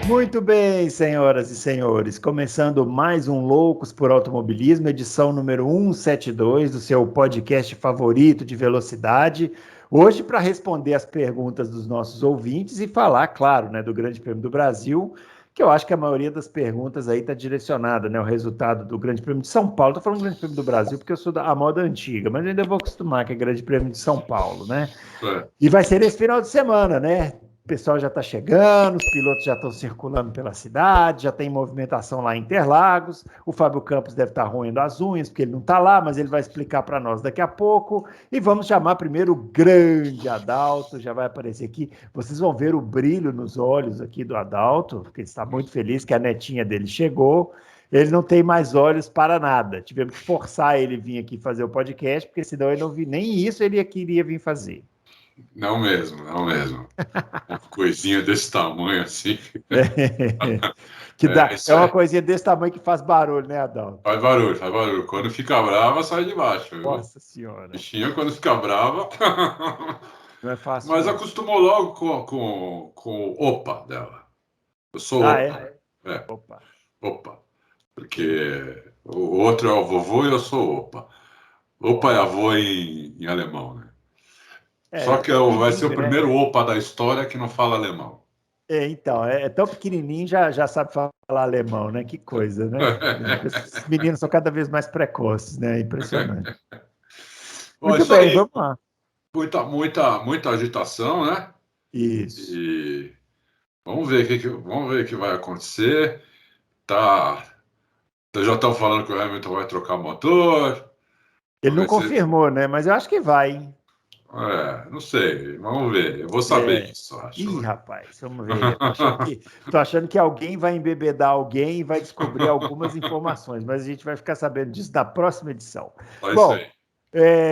Muito bem, senhoras e senhores, começando mais um Loucos por Automobilismo, edição número 172 do seu podcast favorito de velocidade. Hoje, para responder as perguntas dos nossos ouvintes e falar, claro, né, do Grande Prêmio do Brasil, que eu acho que a maioria das perguntas aí está direcionada, né, o resultado do Grande Prêmio de São Paulo. Estou falando do Grande Prêmio do Brasil porque eu sou da moda antiga, mas ainda vou acostumar que é Grande Prêmio de São Paulo, né? E vai ser esse final de semana, né? O pessoal já está chegando, os pilotos já estão circulando pela cidade, já tem movimentação lá em Interlagos. O Fábio Campos deve estar roendo as unhas, porque ele não está lá, mas ele vai explicar para nós daqui a pouco. E vamos chamar primeiro o grande Adalto, já vai aparecer aqui. Vocês vão ver o brilho nos olhos aqui do Adalto, porque ele está muito feliz que a netinha dele chegou. Ele não tem mais olhos para nada. Tivemos que forçar ele a vir aqui fazer o podcast, porque senão ele não vi nem isso ele queria vir fazer. Não mesmo, não mesmo. Uma coisinha desse tamanho assim. É uma coisinha desse tamanho que faz barulho, né, Adão? Faz barulho, faz barulho. Quando fica brava, sai de baixo. Viu? Nossa Senhora. Bichinha, quando fica brava. Não é fácil. Mas não. acostumou logo com o opa dela. Eu sou opa. Opa. Opa. Porque o outro é o vovô e eu sou opa. Opa é avô em alemão, né? Só que vai ser o primeiro opa da história que não fala alemão. Então, é tão pequenininho, já sabe falar alemão, né? Que coisa, né? Esses meninos são cada vez mais precoces, né? Impressionante. Muito bem, vamos lá. Muita agitação, né? Isso. E vamos ver o que vai acontecer. Já estão falando que o Hamilton vai trocar motor. Ele não confirmou, né? Mas eu acho que vai, hein? Não sei. Vamos ver. Eu vou saber isso, acho. Ih, rapaz, vamos ver. Tô achando que alguém vai embebedar alguém e vai descobrir algumas informações, mas a gente vai ficar sabendo disso na próxima edição. Bom,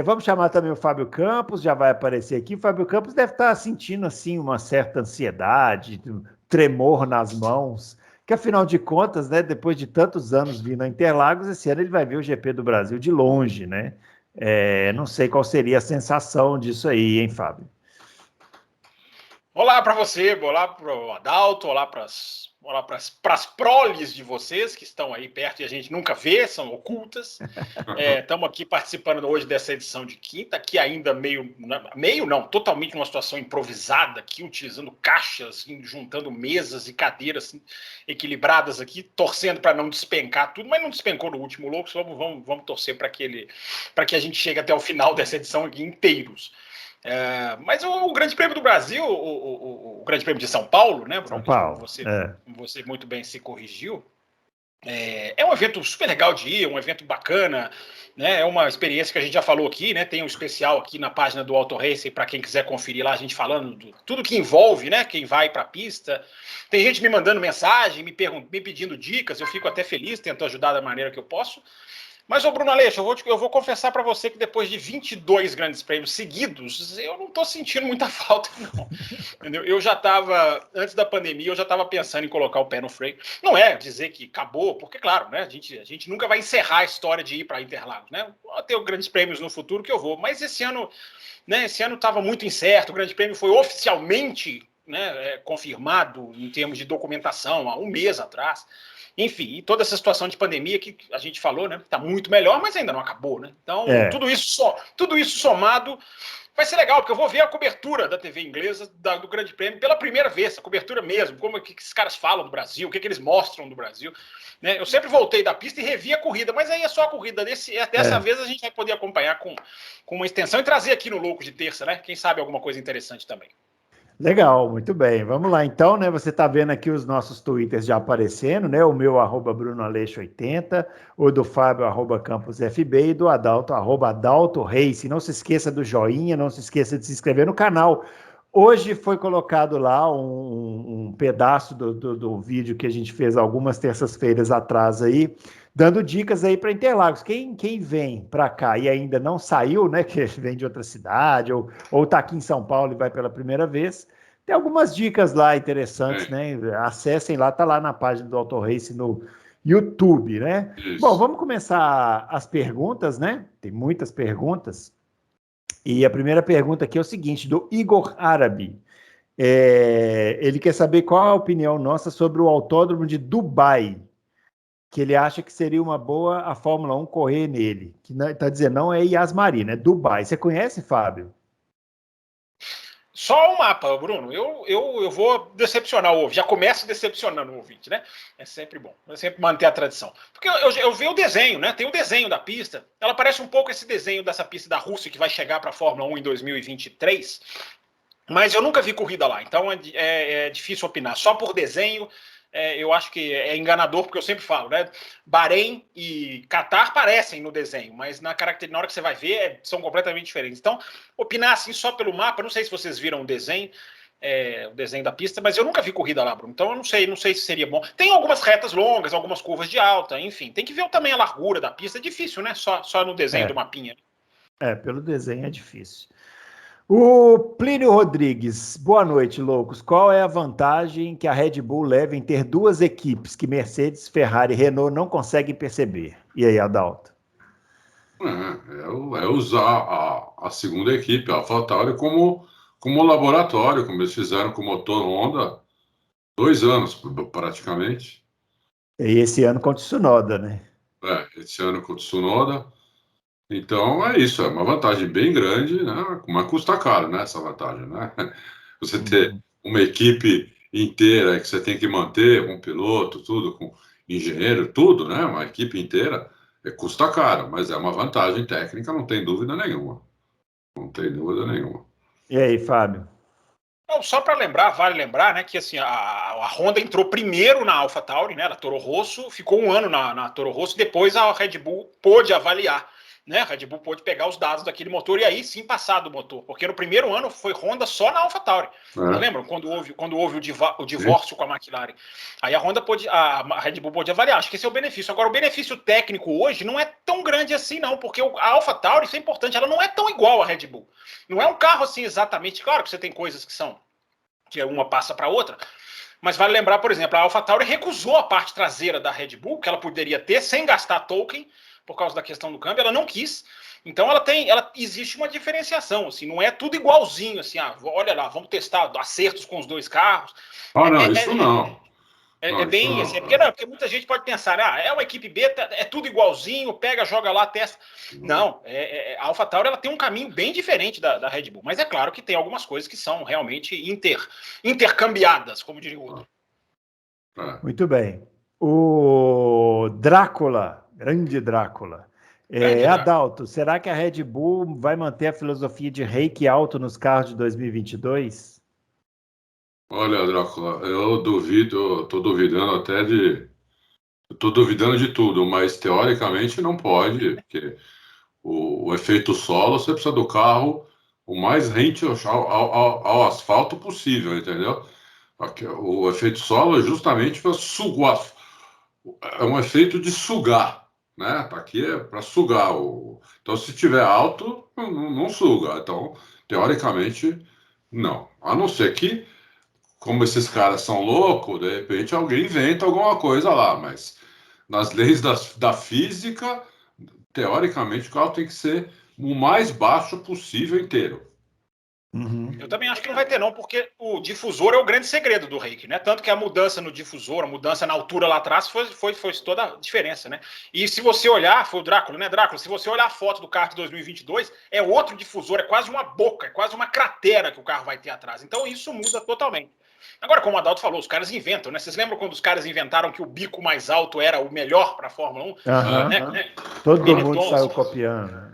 vamos chamar também o Fábio Campos, já vai aparecer aqui. O Fábio Campos deve estar sentindo assim uma certa ansiedade, tremor nas mãos, que afinal de contas, né, depois de tantos anos vindo a Interlagos, esse ano ele vai ver o GP do Brasil de longe, né? Não sei qual seria a sensação disso aí, hein, Fábio? Olá para você, olá para o Adalto, olá para as proles de vocês que estão aí perto e a gente nunca vê, são ocultas. Estamos aqui participando hoje dessa edição de quinta, que ainda totalmente numa situação improvisada aqui, utilizando caixas, juntando mesas e cadeiras equilibradas aqui, torcendo para não despencar tudo, mas não despencou no último Loucos, vamos torcer para que a gente chegue até o final dessa edição aqui inteiros. Mas o Grande Prêmio do Brasil, o Grande Prêmio de São Paulo, né? São Paulo. Você muito bem se corrigiu. É um evento super legal de ir, um evento bacana, né? É uma experiência que a gente já falou aqui, né? Tem um especial aqui na página do Auto Racing para quem quiser conferir lá, a gente falando de tudo que envolve, né? Quem vai para a pista. Tem gente me mandando mensagem, me pedindo dicas, eu fico até feliz, tento ajudar da maneira que eu posso. Mas, Bruno Aleixo, eu vou confessar para você que depois de 22 grandes prêmios seguidos, eu não estou sentindo muita falta, não. Entendeu? Eu já estava, antes da pandemia, eu já estava pensando em colocar o pé no freio. Não é dizer que acabou, porque, claro, né, a gente nunca vai encerrar a história de ir para Interlagos, né? Vou ter grandes prêmios no futuro que eu vou, mas esse ano estava muito incerto, o grande prêmio foi oficialmente, né, confirmado em termos de documentação há um mês atrás. Enfim, e toda essa situação de pandemia que a gente falou, né? Tá muito melhor, mas ainda não acabou, né? Então, tudo isso somado vai ser legal, porque eu vou ver a cobertura da TV inglesa do Grande Prêmio pela primeira vez, a cobertura mesmo, como que esses caras falam do Brasil, o que eles mostram do Brasil. Né? Eu sempre voltei da pista e revi a corrida, mas aí é só a corrida. Dessa vez a gente vai poder acompanhar com uma extensão e trazer aqui no Loucos de terça, né? Quem sabe alguma coisa interessante também. Legal, muito bem. Vamos lá então, né? Você está vendo aqui os nossos twitters já aparecendo, né? O meu @BrunoAleixo80, o do Fábio @CamposFB e do Adalto @AdaltoRace. Não se esqueça do joinha, não se esqueça de se inscrever no canal. Hoje foi colocado lá um pedaço do vídeo que a gente fez algumas terças-feiras atrás aí, dando dicas aí para Interlagos. Quem vem para cá e ainda não saiu, né, que vem de outra cidade ou está aqui em São Paulo e vai pela primeira vez, tem algumas dicas lá interessantes, né? Acessem lá, tá lá na página do Auto Racing no YouTube, né? Isso. Bom, vamos começar as perguntas, né? Tem muitas perguntas. E a primeira pergunta aqui é o seguinte, do Igor Árabe. Ele quer saber qual a opinião nossa sobre o autódromo de Dubai, que ele acha que seria uma boa a Fórmula 1 correr nele. Que está dizendo, não é Yas Marina, é Dubai. Você conhece, Fábio? Só o mapa, Bruno. Eu vou decepcionar o ouvinte. Já começo decepcionando o ouvinte, né? É sempre bom. É sempre manter a tradição. Porque eu vi o desenho, né? Tem o desenho da pista. Ela parece um pouco esse desenho dessa pista da Rússia que vai chegar para a Fórmula 1 em 2023. Mas eu nunca vi corrida lá, então é difícil opinar. Só por desenho, eu acho que é enganador, porque eu sempre falo, né? Bahrein e Qatar parecem no desenho, mas na hora que você vai ver, são completamente diferentes. Então, opinar assim só pelo mapa, não sei se vocês viram o desenho da pista, mas eu nunca vi corrida lá, Bruno. Então eu não sei se seria bom. Tem algumas retas longas, algumas curvas de alta, enfim. Tem que ver também a largura da pista. É difícil, né? Só no desenho do mapinha. Pelo desenho é difícil. O Plínio Rodrigues, boa noite, loucos. Qual é a vantagem que a Red Bull leva em ter duas equipes que Mercedes, Ferrari e Renault não conseguem perceber? E aí, Adalto? É usar a segunda equipe, a AlphaTauri, como laboratório, como eles fizeram com o motor Honda 2 anos, praticamente. E esse ano com o Tsunoda, né? Esse ano com o Tsunoda. Então é isso, é uma vantagem bem grande, né? Mas custa caro, né? Essa vantagem, né? Você ter uma equipe inteira que você tem que manter, com piloto, tudo, com engenheiro, tudo, né? Uma equipe inteira custa caro, mas é uma vantagem técnica, não tem dúvida nenhuma. Não tem dúvida nenhuma. E aí, Fábio? Não, só para lembrar, vale lembrar, né, que assim, a Honda entrou primeiro na AlphaTauri, né, na Toro Rosso, ficou um ano na Toro Rosso, depois a Red Bull pôde avaliar, né, a Red Bull pôde pegar os dados daquele motor e aí sim passar do motor, porque no primeiro ano foi Honda só na AlphaTauri. Lembram quando houve o divórcio com a McLaren? Aí a Red Bull pôde avaliar, acho que esse é o benefício. Agora, o benefício técnico hoje não é tão grande assim não, porque a AlphaTauri, isso é importante, ela não é tão igual à Red Bull. Não é um carro assim exatamente, claro que você tem coisas que uma passa para a outra, mas vale lembrar, por exemplo, a AlphaTauri recusou a parte traseira da Red Bull, que ela poderia ter sem gastar token, por causa da questão do câmbio, ela não quis. Então existe uma diferenciação, assim, não é tudo igualzinho, assim, olha lá, vamos testar acertos com os dois carros. Não, isso não. Bem, assim, porque muita gente pode pensar, é uma equipe beta, é tudo igualzinho, pega, joga lá, testa. Não, a AlphaTauri ela tem um caminho bem diferente da Red Bull, mas é claro que tem algumas coisas que são realmente intercambiadas, como diria o outro. Muito bem. O Drácula, grande Drácula. Adalto, será que a Red Bull vai manter a filosofia de reiki alto nos carros de 2022? Olha, Drácula, eu estou duvidando até de. Estou duvidando de tudo, mas teoricamente não pode, porque o efeito solo você precisa do carro o mais rente ao asfalto possível, entendeu? O efeito solo é justamente para sugar, é um efeito de sugar, né? Tá aqui é para sugar. Então, se tiver alto, não suga. Então, teoricamente, não. A não ser que, como esses caras são loucos, de repente alguém inventa alguma coisa lá, mas nas leis da física, teoricamente, o carro tem que ser o mais baixo possível inteiro. Eu também acho que não vai ter, não, porque o difusor é o grande segredo do reiki, né? Tanto que a mudança no difusor, a mudança na altura lá atrás foi toda a diferença, né? E se você olhar, foi o Drácula, né, Drácula? Se você olhar a foto do carro de 2022, é outro difusor, é quase uma boca, é quase uma cratera que o carro vai ter atrás. Então isso muda totalmente. Agora, como o Adalto falou, os caras inventam, né? Vocês lembram quando os caras inventaram que o bico mais alto era o melhor para a Fórmula 1? Todo mundo saiu copiando.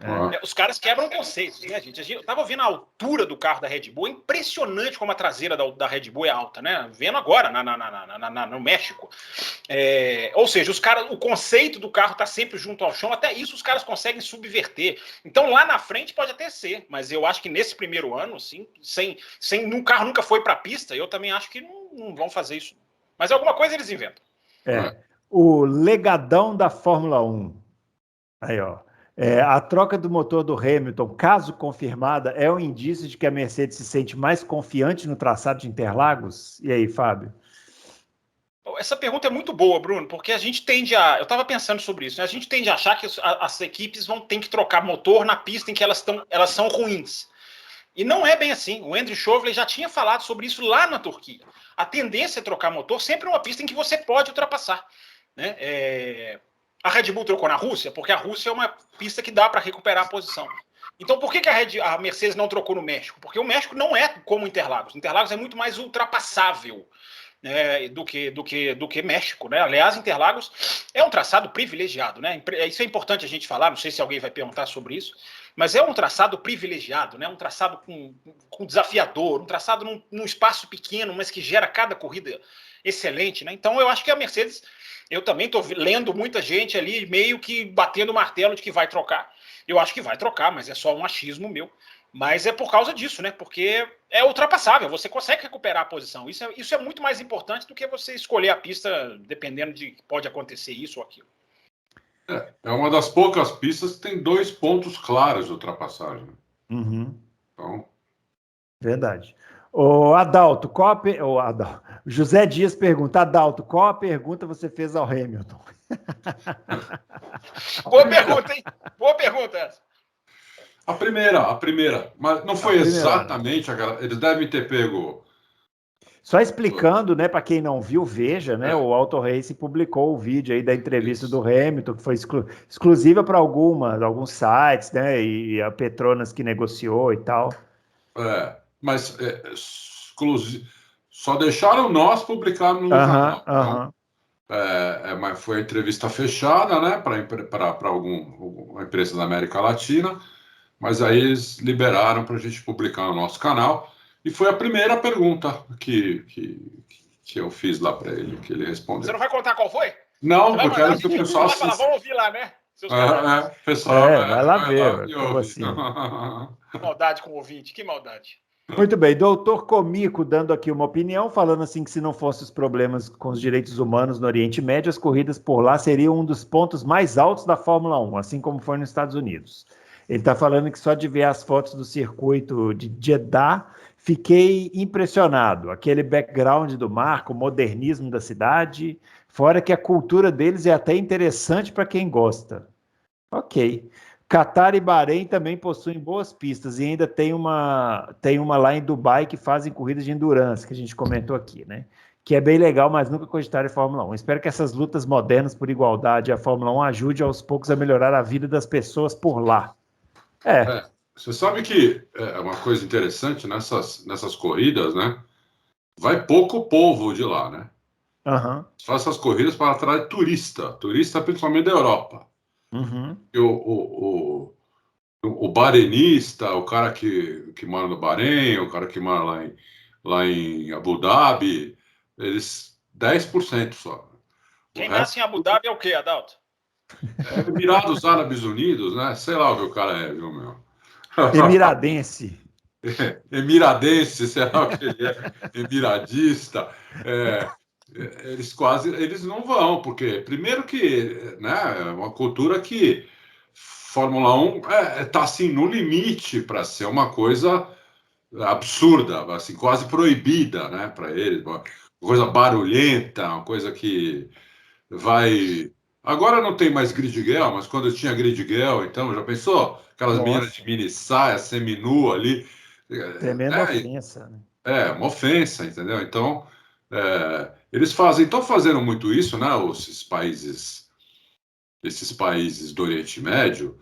Os caras quebram conceitos, né, gente? Eu tava vendo a altura do carro da Red Bull, é impressionante como a traseira da Red Bull é alta, né? Vendo agora no México. Ou seja, o conceito do carro tá sempre junto ao chão, até isso os caras conseguem subverter. Então lá na frente pode até ser, mas eu acho que nesse primeiro ano, assim, o carro nunca foi para a pista, eu também acho que não vão fazer isso. Mas alguma coisa eles inventam. O legadão da Fórmula 1. Aí, ó. A troca do motor do Hamilton, caso confirmada, é um indício de que a Mercedes se sente mais confiante no traçado de Interlagos? E aí, Fábio? Essa pergunta é muito boa, Bruno, porque a gente tende a... Eu estava pensando sobre isso, né? A gente tende a achar que as equipes vão ter que trocar motor na pista em que elas são ruins. E não é bem assim. O Andrew Chauvelin já tinha falado sobre isso lá na Turquia. A tendência é trocar motor sempre é uma pista em que você pode ultrapassar. Né? A Red Bull trocou na Rússia porque a Rússia é uma pista que dá para recuperar a posição. Então, por que a Mercedes não trocou no México? Porque o México não é como Interlagos. Interlagos é muito mais ultrapassável, né, do que México. Né? Aliás, Interlagos é um traçado privilegiado. Né? Isso é importante a gente falar, não sei se alguém vai perguntar sobre isso, mas é um traçado privilegiado, né? Um traçado com desafiador, um traçado num espaço pequeno, mas que gera cada corrida excelente. Né? Então, eu acho que a Mercedes, eu também estou lendo muita gente ali meio que batendo o martelo de que vai trocar. Eu acho que vai trocar, mas é só um achismo meu. Mas é por causa disso, né? Porque é ultrapassável, você consegue recuperar a posição. Isso é muito mais importante do que você escolher a pista dependendo de que pode acontecer isso ou aquilo. É uma das poucas pistas que tem 2 pontos claros de ultrapassagem. Uhum. Então... Verdade. O Adalto, José Dias pergunta, Adalto, qual a pergunta você fez ao Hamilton? Boa pergunta, hein? Boa pergunta essa. A primeira, mas não foi exatamente aquela. Eles devem ter pego. Só explicando, né, para quem não viu, veja, né, o Auto Racing publicou o vídeo aí da entrevista do Hamilton, que foi exclusiva para alguns sites, né, e a Petronas que negociou e tal. Mas só deixaram nós publicar no canal. Então, mas foi a entrevista fechada, né, para alguma empresa da América Latina, mas aí eles liberaram para a gente publicar no nosso canal. E foi a primeira pergunta que eu fiz lá para ele, que ele respondeu. Você não vai contar qual foi? Não, eu quero que o pessoal assista. Vamos ouvir lá, né? Pessoal, vai lá ver. Como assim? Que maldade com o ouvinte, que maldade. Muito bem, doutor Comico dando aqui uma opinião, falando assim que se não fossem os problemas com os direitos humanos no Oriente Médio, as corridas por lá seriam um dos pontos mais altos da Fórmula 1, assim como foi nos Estados Unidos. Ele está falando que só de ver as fotos do circuito de Jeddah, fiquei impressionado. Aquele background do marco, o modernismo da cidade, fora que a cultura deles é até interessante para quem gosta. Ok. Catar e Bahrein também possuem boas pistas e ainda tem uma lá em Dubai que fazem corridas de endurance, que a gente comentou aqui, né? Que é bem legal, mas nunca cogitaram em Fórmula 1. Espero que essas lutas modernas por igualdade e a Fórmula 1 ajude aos poucos a melhorar a vida das pessoas por lá. Você sabe que é uma coisa interessante nessas corridas, né? Vai pouco povo de lá, né? Uhum. Faz essas corridas para atrair turista principalmente da Europa. Uhum. O barenista, o cara que mora no Bahrein, o cara que mora lá em Abu Dhabi, eles 10% só. Quem nasce em Abu Dhabi é o quê, Adalto? Emirados Árabes Unidos, né? Sei lá o que o cara é, viu, meu? Emiradense. Emiradense, sei lá o que ele é. Emiradista. Eles não vão, porque primeiro que, né, é uma cultura que Fórmula 1 está assim no limite para ser uma coisa absurda, assim, quase proibida, né, para eles, uma coisa barulhenta, uma coisa que vai. Agora não tem mais grid girl, mas quando tinha grid girl, então já pensou aquelas meninas de mini saia, semi-nua ali? Tremenda ofensa, né? Uma ofensa, entendeu? Então eles estão fazendo muito isso, né? Esses países do Oriente Médio,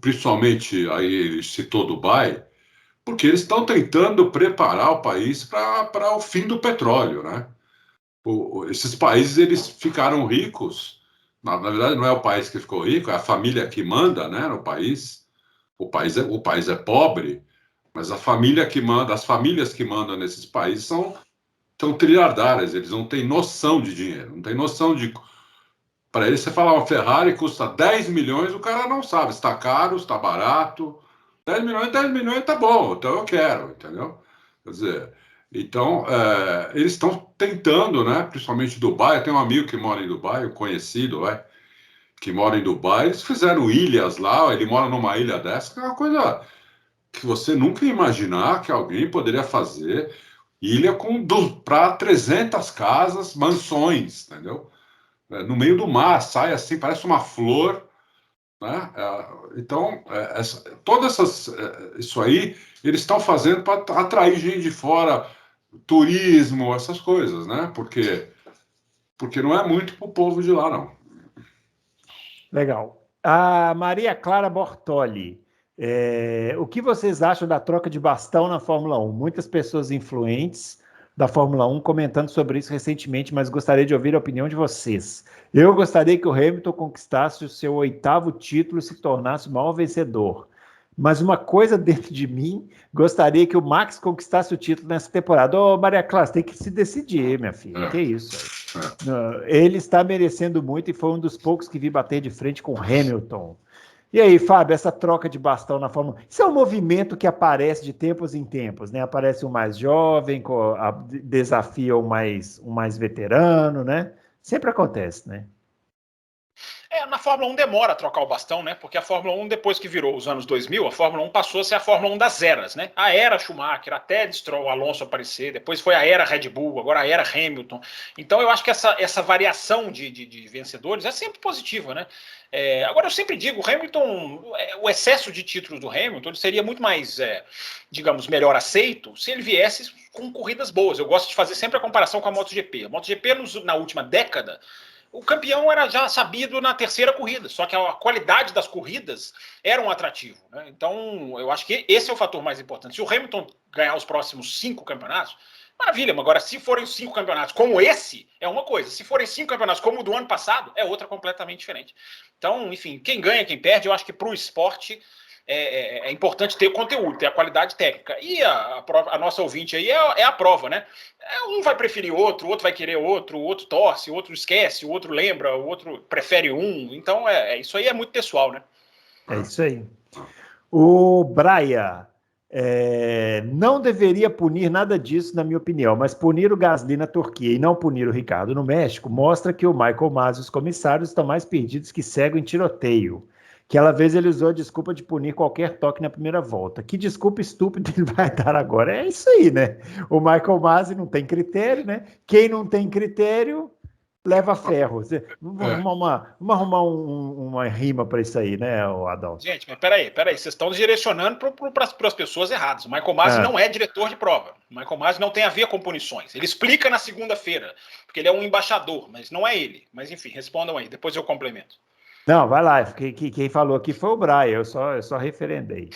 principalmente aí ele citou Dubai, porque eles estão tentando preparar o país para o fim do petróleo, né? Esses países eles ficaram ricos. Na verdade, não é o país que ficou rico, é a família que manda, né, no país. O país é pobre, mas as famílias que mandam nesses países são trilhardárias, eles não têm noção de dinheiro, não têm noção de. Para eles, você falar uma Ferrari custa 10 milhões, o cara não sabe se está caro, se está barato. 10 milhões tá bom, então eu quero, entendeu? Quer dizer, então, eles estão tentando, né? Principalmente Dubai, eu tenho um amigo que mora em Dubai, um conhecido, que mora em Dubai, eles fizeram ilhas lá, ele mora numa ilha dessa, que é uma coisa que você nunca ia imaginar que alguém poderia fazer. Ilha para 300 casas, mansões, entendeu? No meio do mar, sai assim, parece uma flor, né? Então, isso aí, eles estão fazendo para atrair gente de fora, turismo, essas coisas, né? Porque não é muito para o povo de lá, não. Legal. A Maria Clara Bortoli. O que vocês acham da troca de bastão na Fórmula 1? Muitas pessoas influentes da Fórmula 1 comentando sobre isso recentemente, mas gostaria de ouvir a opinião de vocês. Eu gostaria que o Hamilton conquistasse o seu 8º título e se tornasse o maior vencedor. Mas uma coisa dentro de mim gostaria que o Max conquistasse o título nessa temporada. Ô, Maria Clara, você tem que se decidir, minha filha. Que isso aí? Não, ele está merecendo muito e foi um dos poucos que vi bater de frente com Hamilton. E aí, Fábio, essa troca de bastão na Fórmula 1, isso é um movimento que aparece de tempos em tempos, né? Aparece um mais jovem, desafia um mais veterano, né? Sempre acontece, né? Na Fórmula 1 demora a trocar o bastão, né? Porque a Fórmula 1, depois que virou os anos 2000, a Fórmula 1 passou a ser a Fórmula 1 das eras, né? A era Schumacher, até Stroll, Alonso aparecer, depois foi a era Red Bull, agora a era Hamilton. Então eu acho que essa variação de vencedores é sempre positiva, né? Agora eu sempre digo, o Hamilton, o excesso de títulos do Hamilton seria muito mais, digamos, melhor aceito se ele viesse com corridas boas. Eu gosto de fazer sempre a comparação com a MotoGP. A MotoGP, na última década, o campeão era já sabido na terceira corrida, só que a qualidade das corridas era um atrativo, né? Então, eu acho que esse é o fator mais importante. Se o Hamilton ganhar os próximos 5 campeonatos, maravilha, mas agora se forem 5 campeonatos como esse, é uma coisa. Se forem 5 campeonatos como o do ano passado, é outra completamente diferente. Então, enfim, quem ganha, quem perde, eu acho que para o esporte é importante ter o conteúdo, ter a qualidade técnica. E a nossa ouvinte aí é a prova, né? Um vai preferir outro, o outro vai querer outro, o outro torce, o outro esquece, o outro lembra, o outro prefere um. Então, isso aí é muito pessoal, né? É isso aí. O Braia não deveria punir nada disso, na minha opinião, mas punir o Gasly na Turquia e não punir o Ricardo no México mostra que o Michael Masi e os comissários estão mais perdidos que cego em tiroteio. Aquela vez ele usou a desculpa de punir qualquer toque na primeira volta. Que desculpa estúpida ele vai dar agora? É isso aí, né? O Michael Masi não tem critério, né? Quem não tem critério leva ferro. Vamos arrumar uma rima para isso aí, né, Adão? Gente, mas peraí, vocês estão direcionando para as pessoas erradas. O Michael Masi não é diretor de prova. O Michael Masi não tem a ver com punições. Ele explica na segunda-feira, porque ele é um embaixador, mas não é ele. Mas enfim, respondam aí, depois eu complemento. Não, vai lá. Quem falou aqui foi o Brian, eu só referendei.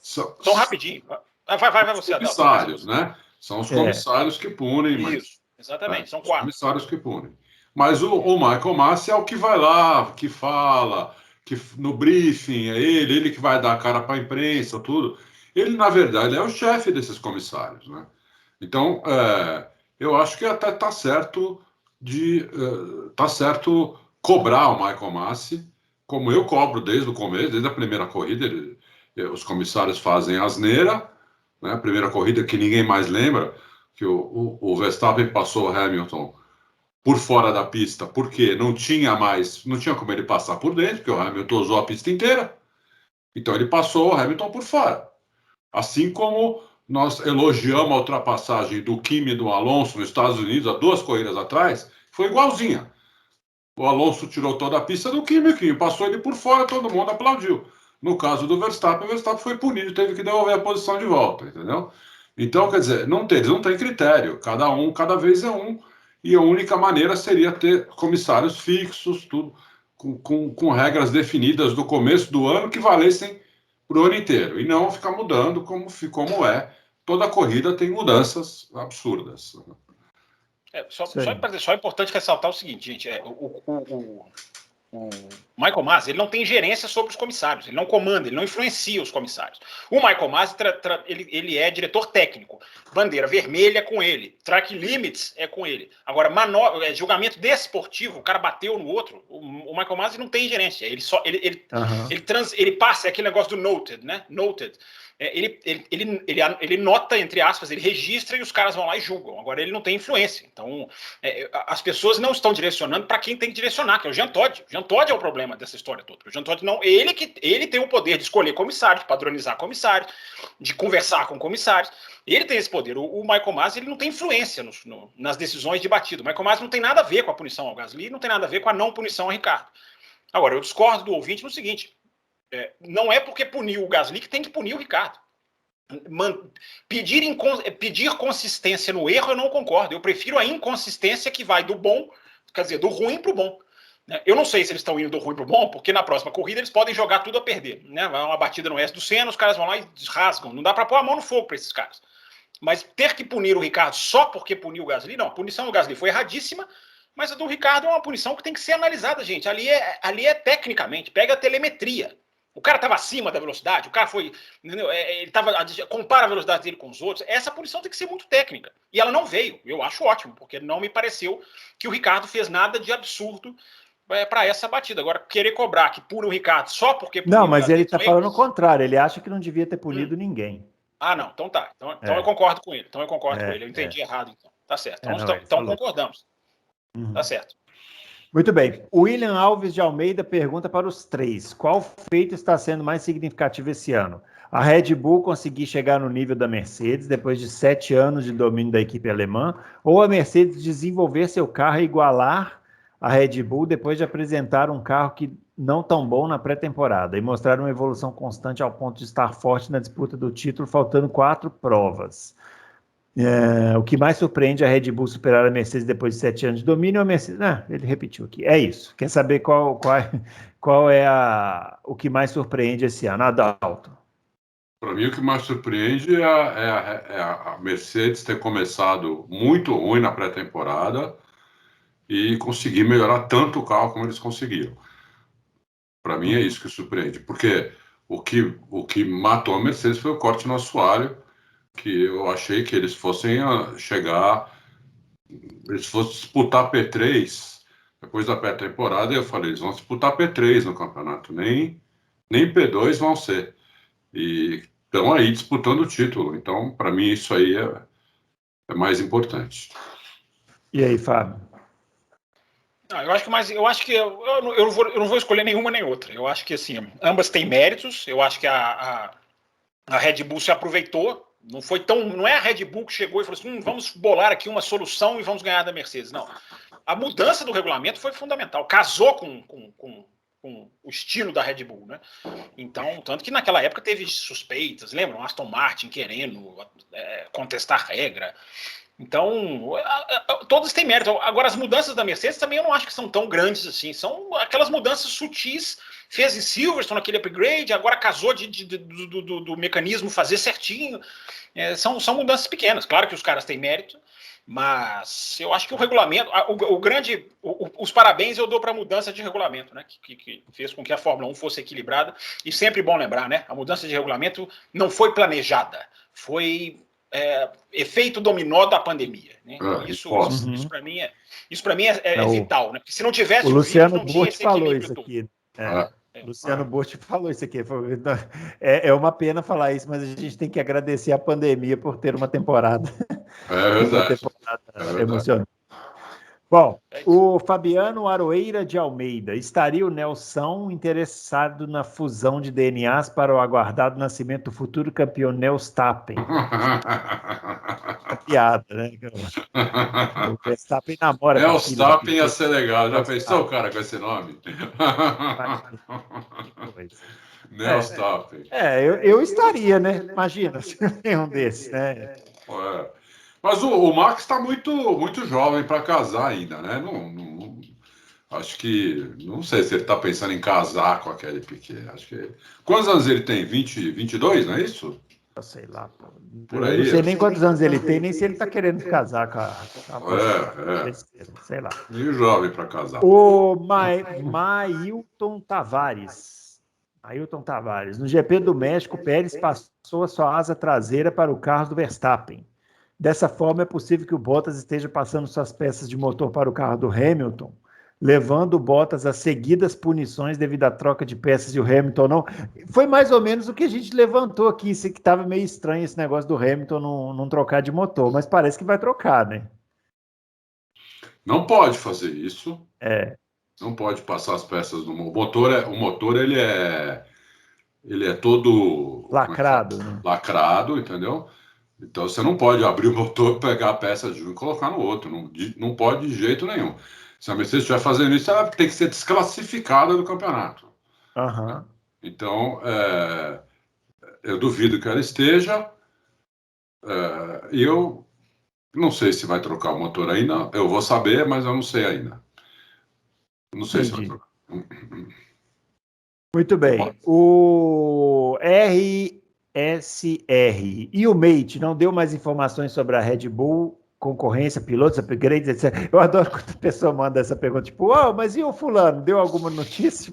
Só rapidinho. Vai você, Adão. Comissários, né? São os comissários que punem. Isso, exatamente, são 4. Os comissários que punem. Mas o Michael Masi é o que vai lá, que fala, que no briefing é ele que vai dar a cara para a imprensa, tudo. Ele, na verdade, é o chefe desses comissários, né? Então, eu acho que até está certo cobrar o Michael Masi, como eu cobro desde o começo, desde a primeira corrida. Os comissários fazem asneira, né? A primeira corrida que ninguém mais lembra, que o Verstappen passou o Hamilton por fora da pista, porque não tinha como ele passar por dentro, porque o Hamilton usou a pista inteira. Então ele passou o Hamilton por fora. Assim como nós elogiamos a ultrapassagem do Kimi e do Alonso nos Estados Unidos há 2 corridas atrás, foi igualzinha. O Alonso tirou toda a pista do Kimi, o Kimi passou ele por fora, todo mundo aplaudiu. No caso do Verstappen, o Verstappen foi punido, teve que devolver a posição de volta, entendeu? Então, quer dizer, eles não têm critério, cada vez é um, e a única maneira seria ter comissários fixos, tudo com regras definidas do começo do ano que valessem para o ano inteiro, e não ficar mudando como é. Toda corrida tem mudanças absurdas. Só é importante ressaltar o seguinte, gente. O Michael Masi, ele não tem gerência sobre os comissários, ele não comanda, ele não influencia os comissários. O Michael Masi, ele é diretor técnico, bandeira vermelha é com ele, track limits é com ele. Agora, julgamento desportivo, o cara bateu no outro, o Michael Masi não tem gerência, ele passa, é aquele negócio do noted, né? Noted. Ele nota, entre aspas, ele registra e os caras vão lá e julgam. Agora, ele não tem influência. Então, as pessoas não estão direcionando para quem tem que direcionar, que é o Jean Todt. O Jean Todt é o problema dessa história toda. O Jean Todt não, ele tem o poder de escolher comissários, de padronizar comissários, de conversar com comissários. Ele tem esse poder. O Michael Masi, ele não tem influência nas decisões de batida. O Michael Masi não tem nada a ver com a punição ao Gasly, não tem nada a ver com a não punição ao Ricardo. Agora, eu discordo do ouvinte no seguinte, não é porque puniu o Gasly que tem que punir o Ricardo. Pedir consistência no erro eu não concordo. Eu prefiro a inconsistência que vai do bom, quer dizer, do ruim para o bom. Eu não sei se eles estão indo do ruim para o bom, porque na próxima corrida eles podem jogar tudo a perder. Né? Vai uma batida no S do Senna, os caras vão lá e rasgam. Não dá para pôr a mão no fogo para esses caras. Mas ter que punir o Ricardo só porque puniu o Gasly, não. A punição do Gasly foi erradíssima, mas a do Ricardo é uma punição que tem que ser analisada, gente. Ali é tecnicamente, pega a telemetria. O cara estava acima da velocidade, o cara foi. Ele compara a velocidade dele com os outros. Essa punição tem que ser muito técnica. E ela não veio. Eu acho ótimo, porque não me pareceu que o Ricardo fez nada de absurdo para essa batida. Agora, querer cobrar que pune o Ricardo só porque. Não, mas ele está falando o contrário. Ele acha que não devia ter punido ninguém. Ah, não. Então tá. Então eu concordo com ele. Eu entendi errado, então. Tá certo. Então concordamos. Tá certo. Muito bem. O William Alves de Almeida pergunta para os três: qual feito está sendo mais significativo esse ano? A Red Bull conseguir chegar no nível da Mercedes depois de 7 anos de domínio da equipe alemã, ou a Mercedes desenvolver seu carro e igualar a Red Bull depois de apresentar um carro que não tão bom na pré-temporada e mostrar uma evolução constante ao ponto de estar forte na disputa do título, faltando 4 provas? O que mais surpreende a Red Bull superar a Mercedes depois de 7 anos de domínio? A Mercedes, ele repetiu aqui. É isso. Quer saber qual é o que mais surpreende esse ano? Adalto. Para mim, o que mais surpreende é a Mercedes ter começado muito ruim na pré-temporada e conseguir melhorar tanto o carro como eles conseguiram. Para mim, é isso que surpreende. Porque o que matou a Mercedes foi o corte no assoalho, que eu achei que eles fossem eles fossem disputar P3 depois da pré-temporada, e eu falei, eles vão disputar P3 no campeonato, nem P2 vão ser. E estão aí disputando o título. Então, para mim, isso aí é mais importante. E aí, Fábio? Não, eu acho que eu não vou escolher nenhuma nem outra. Eu acho que assim, ambas têm méritos. Eu acho que a Red Bull se aproveitou. Não é a Red Bull que chegou e falou assim, vamos bolar aqui uma solução e vamos ganhar da Mercedes. Não. A mudança do regulamento foi fundamental. Casou com o estilo da Red Bull, né? Então, tanto que naquela época teve suspeitas, lembram? Aston Martin querendo contestar a regra. Então, todas têm mérito. Agora, as mudanças da Mercedes também eu não acho que são tão grandes assim. São aquelas mudanças sutis. Fez em Silverstone aquele upgrade, agora casou do mecanismo fazer certinho. São mudanças pequenas. Claro que os caras têm mérito, mas eu acho que o regulamento, os parabéns eu dou para a mudança de regulamento, né? Que fez com que a Fórmula 1 fosse equilibrada. E sempre bom lembrar, né? A mudança de regulamento não foi planejada, foi efeito dominó da pandemia. Né? Isso para mim é vital, né? Porque se não tivesse o Luciano Burti falou isso aqui. Luciano Burti falou isso aqui. É uma pena falar isso, mas a gente tem que agradecer a pandemia por ter uma temporada. Uma temporada emocionante. Bom, o Fabiano Aroeira de Almeida: estaria o Nelson interessado na fusão de DNAs para o aguardado nascimento do futuro campeão Verstappen? Piada, né? O Verstappen namora. Verstappen ia ser legal. Já pensou o cara com esse nome? Verstappen. Eu estaria, né? Imagina se tem um desses, né? Mas o Max está muito jovem para casar ainda, né? Acho que... Não sei se ele está pensando em casar com a Kelly Piquet. Acho que... Quantos anos ele tem? 22, não é isso? Eu sei lá. Por aí. Eu não sei nem quantos anos ele tem, nem se ele está querendo casar com a sei lá. Meio jovem para casar. O Mailton Tavares. No GP do México, Pérez passou a sua asa traseira para o carro do Verstappen. Dessa forma, é possível que o Bottas esteja passando suas peças de motor para o carro do Hamilton, levando o Bottas a seguidas punições devido à troca de peças e o Hamilton não. Foi mais ou menos o que a gente levantou aqui, que estava meio estranho esse negócio do Hamilton não trocar de motor, mas parece que vai trocar, né? Não pode fazer isso. Não pode passar as peças no motor. O motor ele é todo lacrado, né? Lacrado, entendeu? Então você não pode abrir o motor, pegar a peça de um e colocar no outro. Não pode de jeito nenhum. Se a Mercedes estiver fazendo isso, ela tem que ser desclassificada do campeonato. Uhum. Então, eu duvido que ela esteja. E eu não sei se vai trocar o motor ainda. Eu vou saber, mas eu não sei ainda. Não sei se vai trocar. Muito bem. O RSR e o Mate não deu mais informações sobre a Red Bull, concorrência, pilotos, upgrades, etc. Eu adoro quando a pessoa manda essa pergunta, tipo, mas e o fulano? Deu alguma notícia?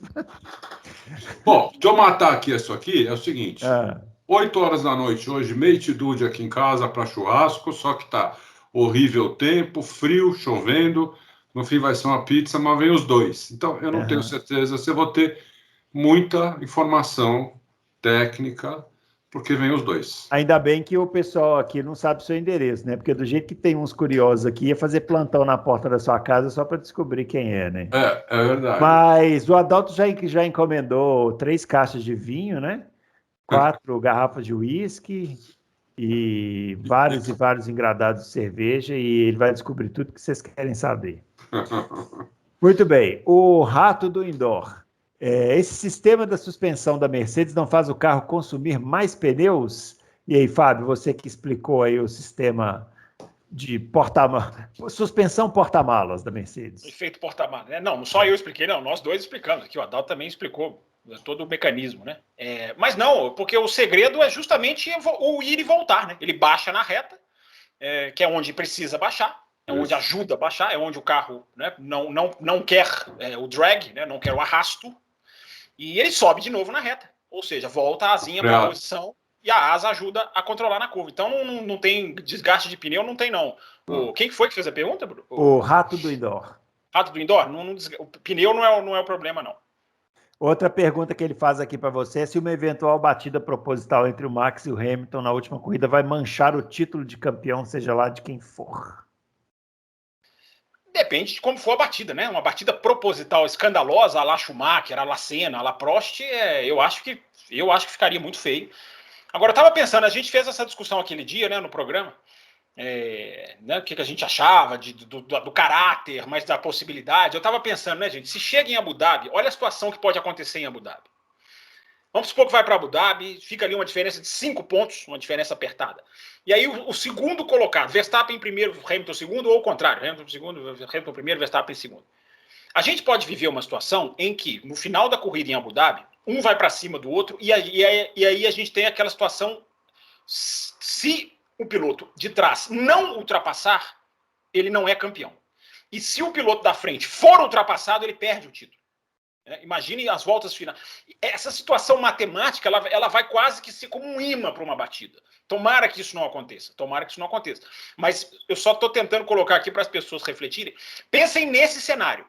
Bom, deixa eu matar aqui isso aqui. É o seguinte. 8 horas da noite hoje, Mate Dude aqui em casa para churrasco, só que tá horrível o tempo, frio, chovendo. No fim vai ser uma pizza, mas vem os dois. Então, eu não tenho certeza se eu vou ter muita informação técnica, porque vem os dois. Ainda bem que o pessoal aqui não sabe o seu endereço, né? Porque do jeito que tem uns curiosos aqui, ia fazer plantão na porta da sua casa só para descobrir quem é, né? É verdade. Mas o Adalto já encomendou 3 caixas de vinho, né? 4 garrafas de uísque e vários engradados de cerveja, e ele vai descobrir tudo que vocês querem saber. Muito bem. O rato do indoor. Esse sistema da suspensão da Mercedes não faz o carro consumir mais pneus? E aí, Fábio, você que explicou aí o sistema de suspensão porta-malas da Mercedes. Efeito porta-malas, né? Não só eu expliquei, não, nós dois explicamos aqui, o Adalto também explicou todo o mecanismo, né? Mas não, porque o segredo é justamente o ir e voltar, né? Ele baixa na reta, que é onde precisa baixar, é onde ajuda a baixar, é onde o carro, né, não quer o drag, né, não quer o arrasto, e ele sobe de novo na reta, ou seja, volta a asinha para a posição e a asa ajuda a controlar na curva. Então não tem desgaste de pneu, não tem não. Quem foi que fez a pergunta, Bruno? O rato do indoor. Rato do indoor? O pneu não é o problema, não. Outra pergunta que ele faz aqui para você é se uma eventual batida proposital entre o Max e o Hamilton na última corrida vai manchar o título de campeão, seja lá de quem for. Depende de como for a batida, né? Uma batida proposital escandalosa, a la Schumacher, a la Senna, a la Prost, eu acho que ficaria muito feio. Agora, eu estava pensando, a gente fez essa discussão aquele dia, né, no programa, né, o que a gente achava do caráter, mas da possibilidade. Eu estava pensando, né, gente, se chega em Abu Dhabi, olha a situação que pode acontecer em Abu Dhabi. Vamos supor que vai para Abu Dhabi, fica ali uma diferença de 5 pontos, uma diferença apertada. E aí o segundo colocado, Verstappen em primeiro, Hamilton em segundo, ou o contrário, Hamilton em segundo, Hamilton primeiro, Verstappen em segundo. A gente pode viver uma situação em que, no final da corrida em Abu Dhabi, um vai para cima do outro, e aí a gente tem aquela situação, se o piloto de trás não ultrapassar, ele não é campeão. E se o piloto da frente for ultrapassado, ele perde o título. Imagine as voltas finais. Essa situação matemática, ela vai quase que ser como um imã para uma batida. Tomara que isso não aconteça. Mas eu só estou tentando colocar aqui para as pessoas refletirem. Pensem nesse cenário.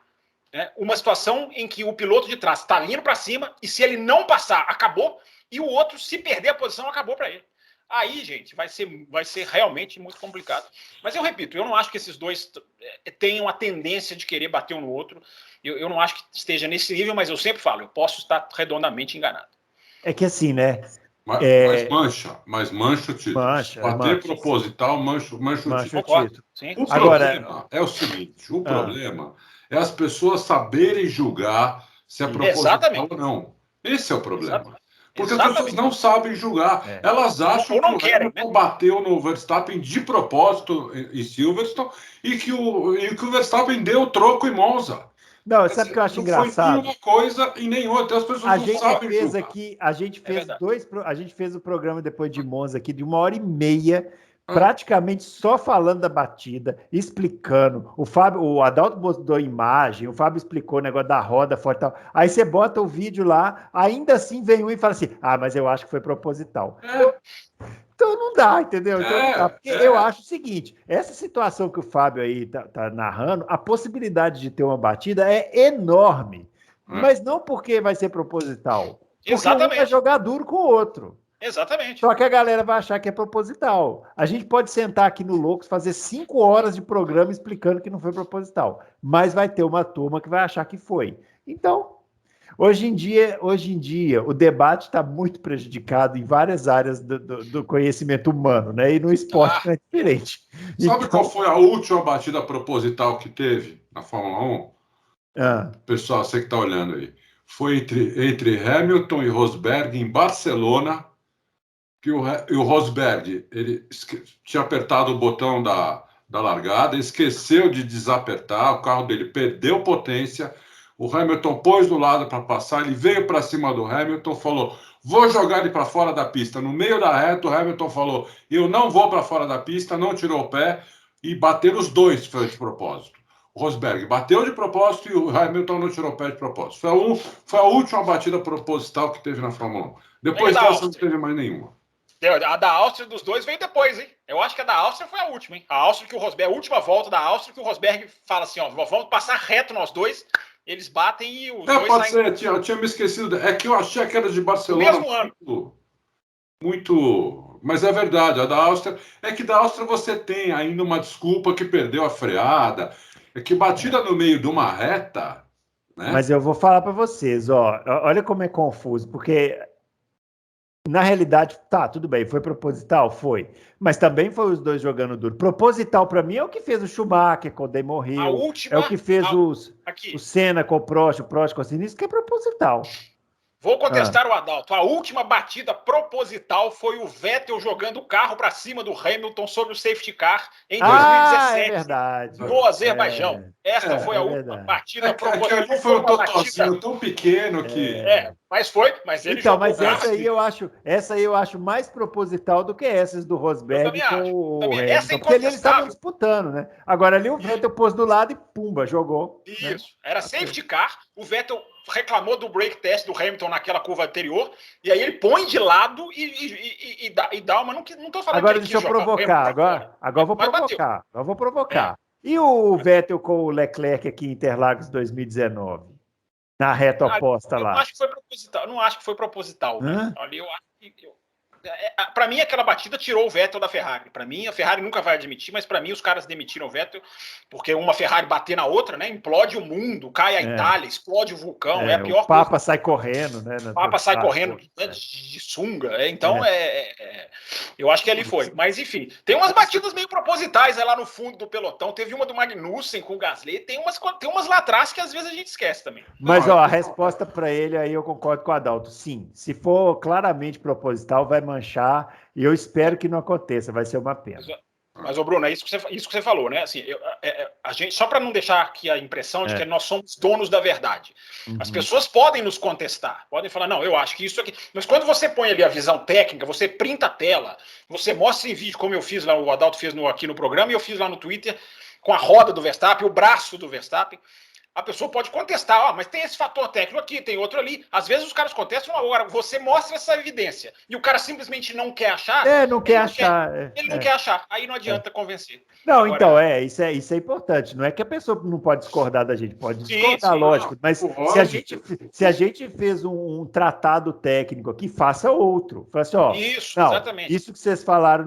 Uma situação em que o piloto de trás está indo para cima e se ele não passar, acabou. E o outro, se perder a posição, acabou para ele. Aí, gente, vai ser realmente muito complicado. Mas eu repito, eu não acho que esses dois tenham a tendência de querer bater um no outro. Eu não acho que esteja nesse nível, mas eu sempre falo, eu posso estar redondamente enganado. É que assim, né? Mas mancha o título. Bater proposital, mancha o título. O problema é o seguinte, problema é as pessoas saberem julgar se é proposital ou não. Esse é o problema. Exatamente. Porque as pessoas não sabem julgar. Elas acham que o Hamilton bateu no Verstappen de propósito em Silverstone e que o Verstappen deu o troco em Monza. Não, sabe o que eu acho engraçado? Não foi uma coisa e nem outra. As pessoas não sabem julgar. A gente fez o programa depois de Monza aqui de 1h30, praticamente só falando da batida, explicando. O Adalto mostrou imagem, o Fábio explicou o negócio da roda forte e tal. Aí você bota o vídeo lá, ainda assim vem um e fala assim, mas eu acho que foi proposital. Então não dá, entendeu? Porque eu acho o seguinte, essa situação que o Fábio aí tá narrando, a possibilidade de ter uma batida é enorme. Mas não porque vai ser proposital. Porque um vai jogar duro com o outro. Exatamente. Só que a galera vai achar que é proposital. A gente pode sentar aqui no Loucos, fazer 5 horas de programa explicando que não foi proposital. Mas vai ter uma turma que vai achar que foi. Então, hoje em dia o debate está muito prejudicado em várias áreas do conhecimento humano, né? E no esporte não é diferente. Sabe qual foi a última batida proposital que teve na Fórmula 1, Ah, pessoal, você que está olhando aí, foi entre Hamilton e Rosberg em Barcelona, que o Rosberg ele tinha apertado o botão da largada, esqueceu de desapertar, o carro dele perdeu potência, o Hamilton pôs do lado para passar, ele veio para cima do Hamilton, falou, vou jogar ele para fora da pista. No meio da reta, o Hamilton falou, eu não vou para fora da pista, não tirou o pé, e bateram os dois, foi de propósito. O Rosberg bateu de propósito e o Hamilton não tirou o pé de propósito. Foi a última batida proposital que teve na Fórmula 1. Depois dessa não teve mais nenhuma. A da Áustria dos dois veio depois, hein? Eu acho que a da Áustria foi a última, hein? A Áustria que o Rosberg, a última volta da Áustria que o Rosberg fala assim, ó, vamos passar reto nós dois, eles batem e os dois pode saem... ser, eu tinha me esquecido. É que eu achei que era de Barcelona. No mesmo ano. Muito... Mas é verdade, a da Áustria... É que da Áustria você tem ainda uma desculpa que perdeu a freada. É que batida no meio de uma reta... Né? mas eu vou falar para vocês, ó, olha como é confuso, porque na realidade, tá, tudo bem, foi proposital? Foi. Mas também foi os dois jogando duro. Proposital para mim é o que fez o Schumacher quando ele morreu. É o que fez o Senna com o Prost com o Sinistro, que é proposital. Vou contestar o Adalto. A última batida proposital foi o Vettel jogando o carro para cima do Hamilton sobre o safety car em 2017. É verdade. No Azerbaijão. Esta foi a última batida proposital. Aquele foi um totozinho tão pequeno que... Mas ele então, jogou... Mas essa aí eu acho mais proposital do que essas do Rosberg com o Hamilton. Porque eles estavam disputando, né? Agora ali o Vettel pôs do lado e pumba, jogou. Isso. Né? Era safety car, o Vettel reclamou do brake test do Hamilton naquela curva anterior, e aí ele põe de lado e dá uma... Não tô falando agora deixa eu provocar, agora vou provocar. E o Vettel com o Leclerc aqui em Interlagos 2019? Na reta oposta lá. Eu acho que foi proposital. Não acho que foi proposital. Ali eu acho que... Para mim, aquela batida tirou o Vettel da Ferrari. Para mim, a Ferrari nunca vai admitir, mas para mim, os caras demitiram o Vettel, porque uma Ferrari bater na outra, né? Implode o mundo, cai a Itália, explode o vulcão. É a pior coisa. O Papa sai correndo, né? O Papa sai correndo de sunga. Então, eu acho que ali foi. Mas, enfim, tem umas batidas meio propositais lá no fundo do pelotão. Teve uma do Magnussen com o Gasly. Tem umas lá atrás que às vezes a gente esquece também. Mas, ó, a resposta para ele aí eu concordo com o Adalto. Sim, se for claramente proposital, vai manchar, e eu espero que não aconteça, vai ser uma pena. Mas, Bruno, é isso que você falou, né? Assim, a gente, só para não deixar aqui a impressão de que nós somos donos da verdade. As pessoas podem nos contestar, podem falar, não, eu acho que isso aqui... Mas quando você põe ali a visão técnica, você printa a tela, você mostra em vídeo, como eu fiz lá, o Adalto fez aqui no programa, e eu fiz lá no Twitter, com a roda do Verstappen, o braço do Verstappen, a pessoa pode contestar, mas tem esse fator técnico aqui, tem outro ali. Às vezes os caras contestam, agora você mostra essa evidência e o cara simplesmente não quer achar. Ele não quer achar. Aí não adianta convencer. Não, agora, então, isso é importante. Não é que a pessoa não pode discordar da gente, pode discordar, lógico. Não. Mas se a gente fez um tratado técnico aqui, faça outro. Fala assim, ó, exatamente. Isso que vocês falaram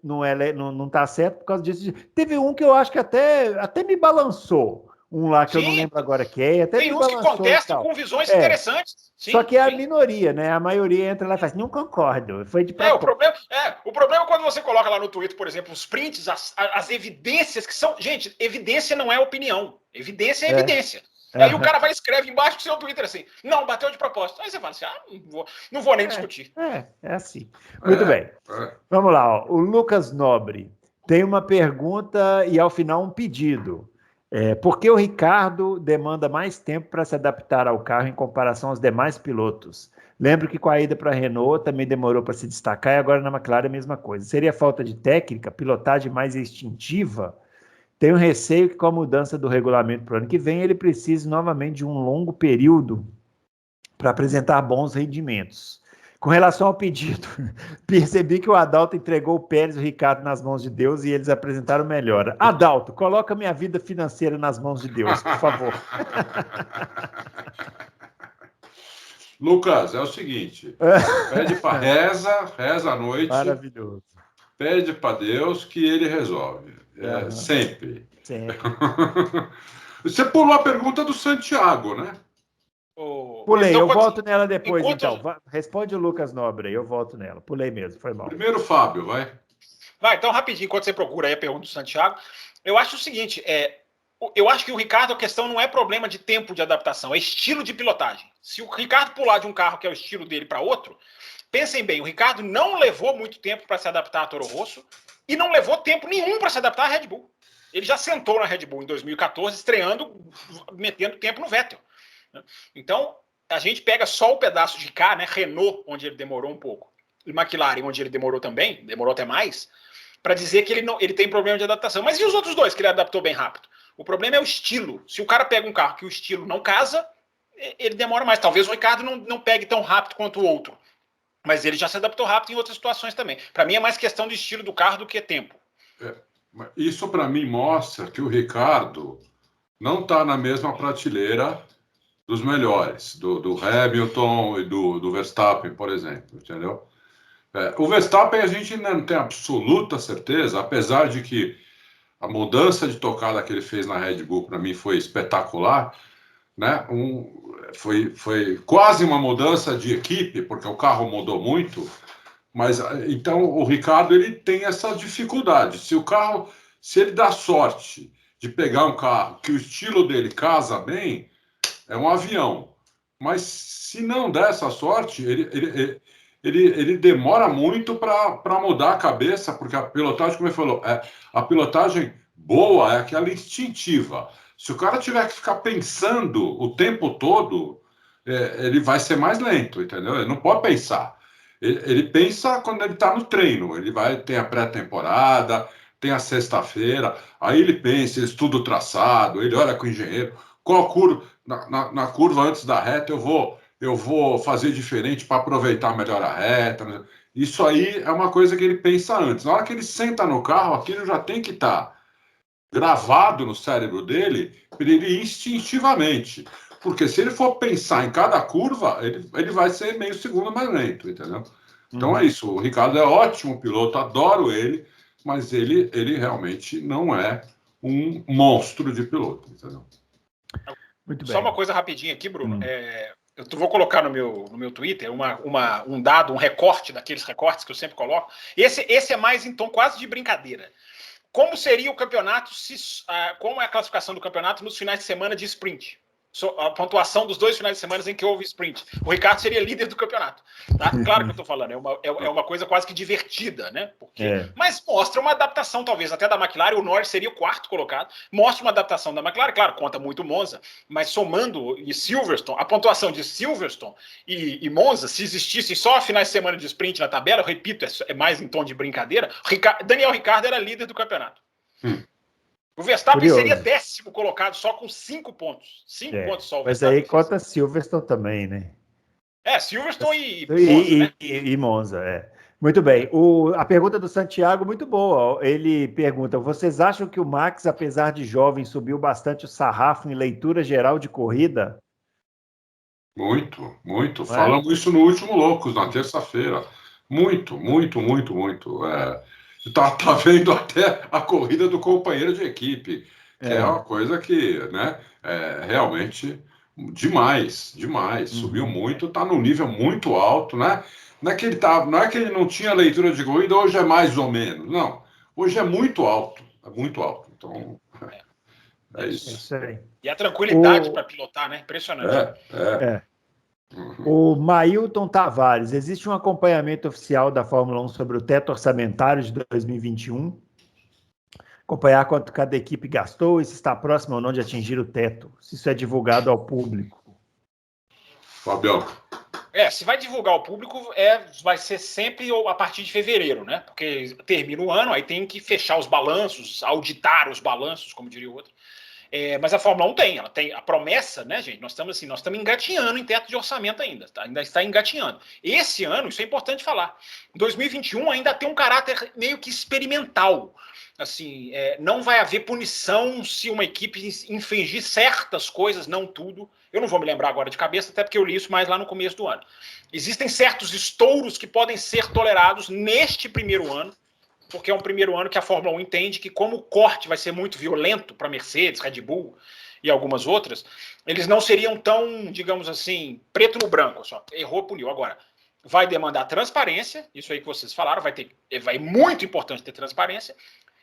não tá certo por causa disso. Teve um que eu acho que até me balançou. Um lá que eu não lembro agora quem é. Tem uns que contestam com visões interessantes. Sim, só que é a minoria, né? A maioria entra lá e faz, não concordo. Foi de o problema é quando você coloca lá no Twitter, por exemplo, os prints, as evidências que são... Gente, evidência não é opinião. Evidência é evidência. Aí o cara vai e escreve embaixo do seu Twitter assim, não, bateu de propósito. Aí você fala assim, não vou nem discutir. É assim. Muito bem. Vamos lá, ó. O Lucas Nobre tem uma pergunta e ao final um pedido. Por que o Ricardo demanda mais tempo para se adaptar ao carro em comparação aos demais pilotos? Lembro que com a ida para a Renault também demorou para se destacar e agora na McLaren é a mesma coisa. Seria falta de técnica, pilotagem mais instintiva? Tenho receio que com a mudança do regulamento para o ano que vem ele precise novamente de um longo período para apresentar bons rendimentos. Com relação ao pedido, percebi que o Adalto entregou o Pérez e o Ricardo nas mãos de Deus e eles apresentaram melhora. Adalto, coloca minha vida financeira nas mãos de Deus, por favor. Lucas, é o seguinte, pede para reza à noite. Maravilhoso. Pede para Deus que ele resolve. Sempre. Você pulou a pergunta do Santiago, né? Pulei, eu volto nela depois, então. Responde o Lucas Nobre aí, eu volto nela. Pulei mesmo, foi mal. Primeiro, Fábio, vai. Vai, então rapidinho, enquanto você procura aí a pergunta do Santiago. Eu acho o seguinte, eu acho que o Ricardo, a questão não é problema de tempo de adaptação, é estilo de pilotagem. Se o Ricardo pular de um carro que é o estilo dele para outro, pensem bem, o Ricardo não levou muito tempo para se adaptar a Toro Rosso e não levou tempo nenhum para se adaptar à Red Bull. Ele já sentou na Red Bull em 2014, estreando, metendo tempo no Vettel. Então, a gente pega só o pedaço de cá, né, Renault, onde ele demorou um pouco, e McLaren, onde ele demorou também, demorou até mais, para dizer que ele tem problema de adaptação. Mas e os outros dois que ele adaptou bem rápido? O problema é o estilo. Se o cara pega um carro que o estilo não casa, ele demora mais. Talvez o Ricardo não pegue tão rápido quanto o outro, mas ele já se adaptou rápido em outras situações também. Para mim é mais questão de estilo do carro do que tempo. Isso para mim mostra que o Ricardo não está na mesma prateleira dos melhores, do Hamilton e do Verstappen, por exemplo, entendeu? O Verstappen a gente ainda não tem absoluta certeza, apesar de que a mudança de tocada que ele fez na Red Bull para mim foi espetacular, né? Foi quase uma mudança de equipe, porque o carro mudou muito, mas então o Ricardo ele tem essa dificuldade. Se ele dá sorte de pegar um carro que o estilo dele casa bem, é um avião. Mas se não der essa sorte, ele demora muito para mudar a cabeça, porque a pilotagem, como ele falou, a pilotagem boa é aquela instintiva. Se o cara tiver que ficar pensando o tempo todo, ele vai ser mais lento, entendeu? Ele não pode pensar. Ele pensa quando ele está no treino. Ele tem a pré-temporada, tem a sexta-feira, aí ele pensa, ele estuda o traçado, ele olha com o engenheiro, qual curva, na curva antes da reta eu vou fazer diferente para aproveitar melhor a reta. Isso aí é uma coisa que ele pensa antes. Na hora que ele senta no carro, aquilo já tem que estar gravado no cérebro dele para ele ir instintivamente. Porque se ele for pensar em cada curva, ele vai ser meio segundo mais lento, entendeu? Então é isso. O Ricardo é ótimo piloto, adoro ele, mas ele realmente não é um monstro de piloto, entendeu? Muito bem. Só uma coisa rapidinha aqui, Bruno. Eu vou colocar no meu Twitter um dado, um recorte daqueles recortes que eu sempre coloco. Esse é mais em tom quase de brincadeira. Como seria o campeonato, como é a classificação do campeonato nos finais de semana de sprint? A pontuação dos 2 finais de semana em que houve sprint. O Ricardo seria líder do campeonato. Tá? Claro que eu estou falando, é uma coisa quase que divertida, né? Mas mostra uma adaptação, talvez, até da McLaren. O Norris seria o 4º colocado. Mostra uma adaptação da McLaren, claro, conta muito Monza, mas somando e Silverstone, a pontuação de Silverstone e Monza, se existissem só finais de semana de sprint na tabela, eu repito, é mais em tom de brincadeira, Daniel Ricciardo era líder do campeonato. O Verstappen seria 10º colocado só com 5 pontos. 5 pontos só. Mas aí conta Silverstone também, né? Silverstone e Monza, né? E Monza, Muito bem. A pergunta do Santiago, muito boa. Ele pergunta, vocês acham que o Max, apesar de jovem, subiu bastante o sarrafo em leitura geral de corrida? Muito, muito. Falamos isso no último Loucos, na terça-feira. Muito, muito, muito, muito. Tá vendo até a corrida do companheiro de equipe, que é uma coisa que, né, realmente demais. Subiu muito, tá num nível muito alto, né? Não é que ele não tinha leitura de corrida, hoje é mais ou menos. Não, hoje é muito alto. Então, é isso. É isso aí. E a tranquilidade para pilotar, né? Impressionante. O Mailton Tavares, existe um acompanhamento oficial da Fórmula 1 sobre o teto orçamentário de 2021? Acompanhar quanto cada equipe gastou e se está próximo ou não de atingir o teto, se isso é divulgado ao público. Fabião. Se vai divulgar ao público, vai ser sempre a partir de fevereiro, né? Porque termina o ano, aí tem que fechar os balanços, auditar os balanços, como diria o outro. Mas a Fórmula 1 ela tem a promessa, né, gente? Nós estamos engatinhando em teto de orçamento ainda está engatinhando. Esse ano, isso é importante falar, 2021 ainda tem um caráter meio que experimental. Assim, não vai haver punição se uma equipe infringir certas coisas, não tudo. Eu não vou me lembrar agora de cabeça, até porque eu li isso mais lá no começo do ano. Existem certos estouros que podem ser tolerados neste primeiro ano, porque é um primeiro ano que a Fórmula 1 entende que, como o corte vai ser muito violento para Mercedes, Red Bull e algumas outras, eles não seriam tão, digamos assim, preto no branco, só errou, puniu. Agora, vai demandar transparência, isso aí que vocês falaram, vai muito importante ter transparência,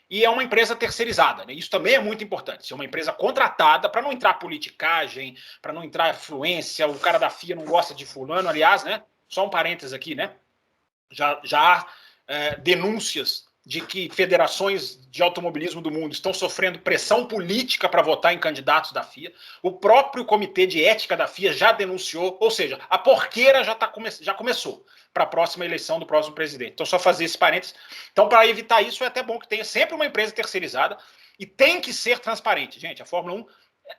e é uma empresa terceirizada, né? Isso também é muito importante. Se é uma empresa contratada, para não entrar politicagem, para não entrar influência, o cara da FIA não gosta de fulano, aliás, né? Só um parênteses aqui, né? Já há denúncias de que federações de automobilismo do mundo estão sofrendo pressão política para votar em candidatos da FIA. O próprio Comitê de Ética da FIA já denunciou, ou seja, a porqueira já começou para a próxima eleição do próximo presidente. Então, só fazer esse parênteses. Então, para evitar isso, é até bom que tenha sempre uma empresa terceirizada e tem que ser transparente. Gente, a Fórmula 1,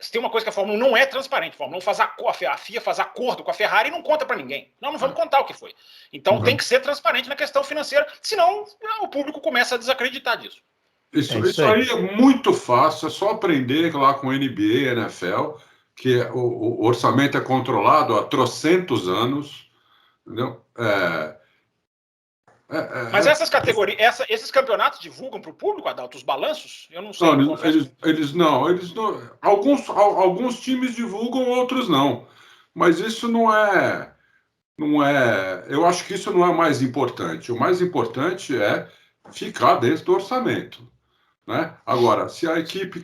se tem uma coisa que a Fórmula 1 não é transparente, a Fórmula 1 a FIA faz acordo com a Ferrari e não conta para ninguém. Não vamos contar o que foi. Então tem que ser transparente na questão financeira, senão o público começa a desacreditar disso. Isso aí é muito fácil, é só aprender lá com NBA, NFL, que o orçamento é controlado há trocentos anos, entendeu? Mas essas categorias, esses campeonatos divulgam para o público, Adalto, os balanços? Eu não sei. Eles não. Alguns times divulgam, outros não. Mas isso não é. Eu acho que isso não é o mais importante. O mais importante é ficar dentro do orçamento, né? Agora, se a equipe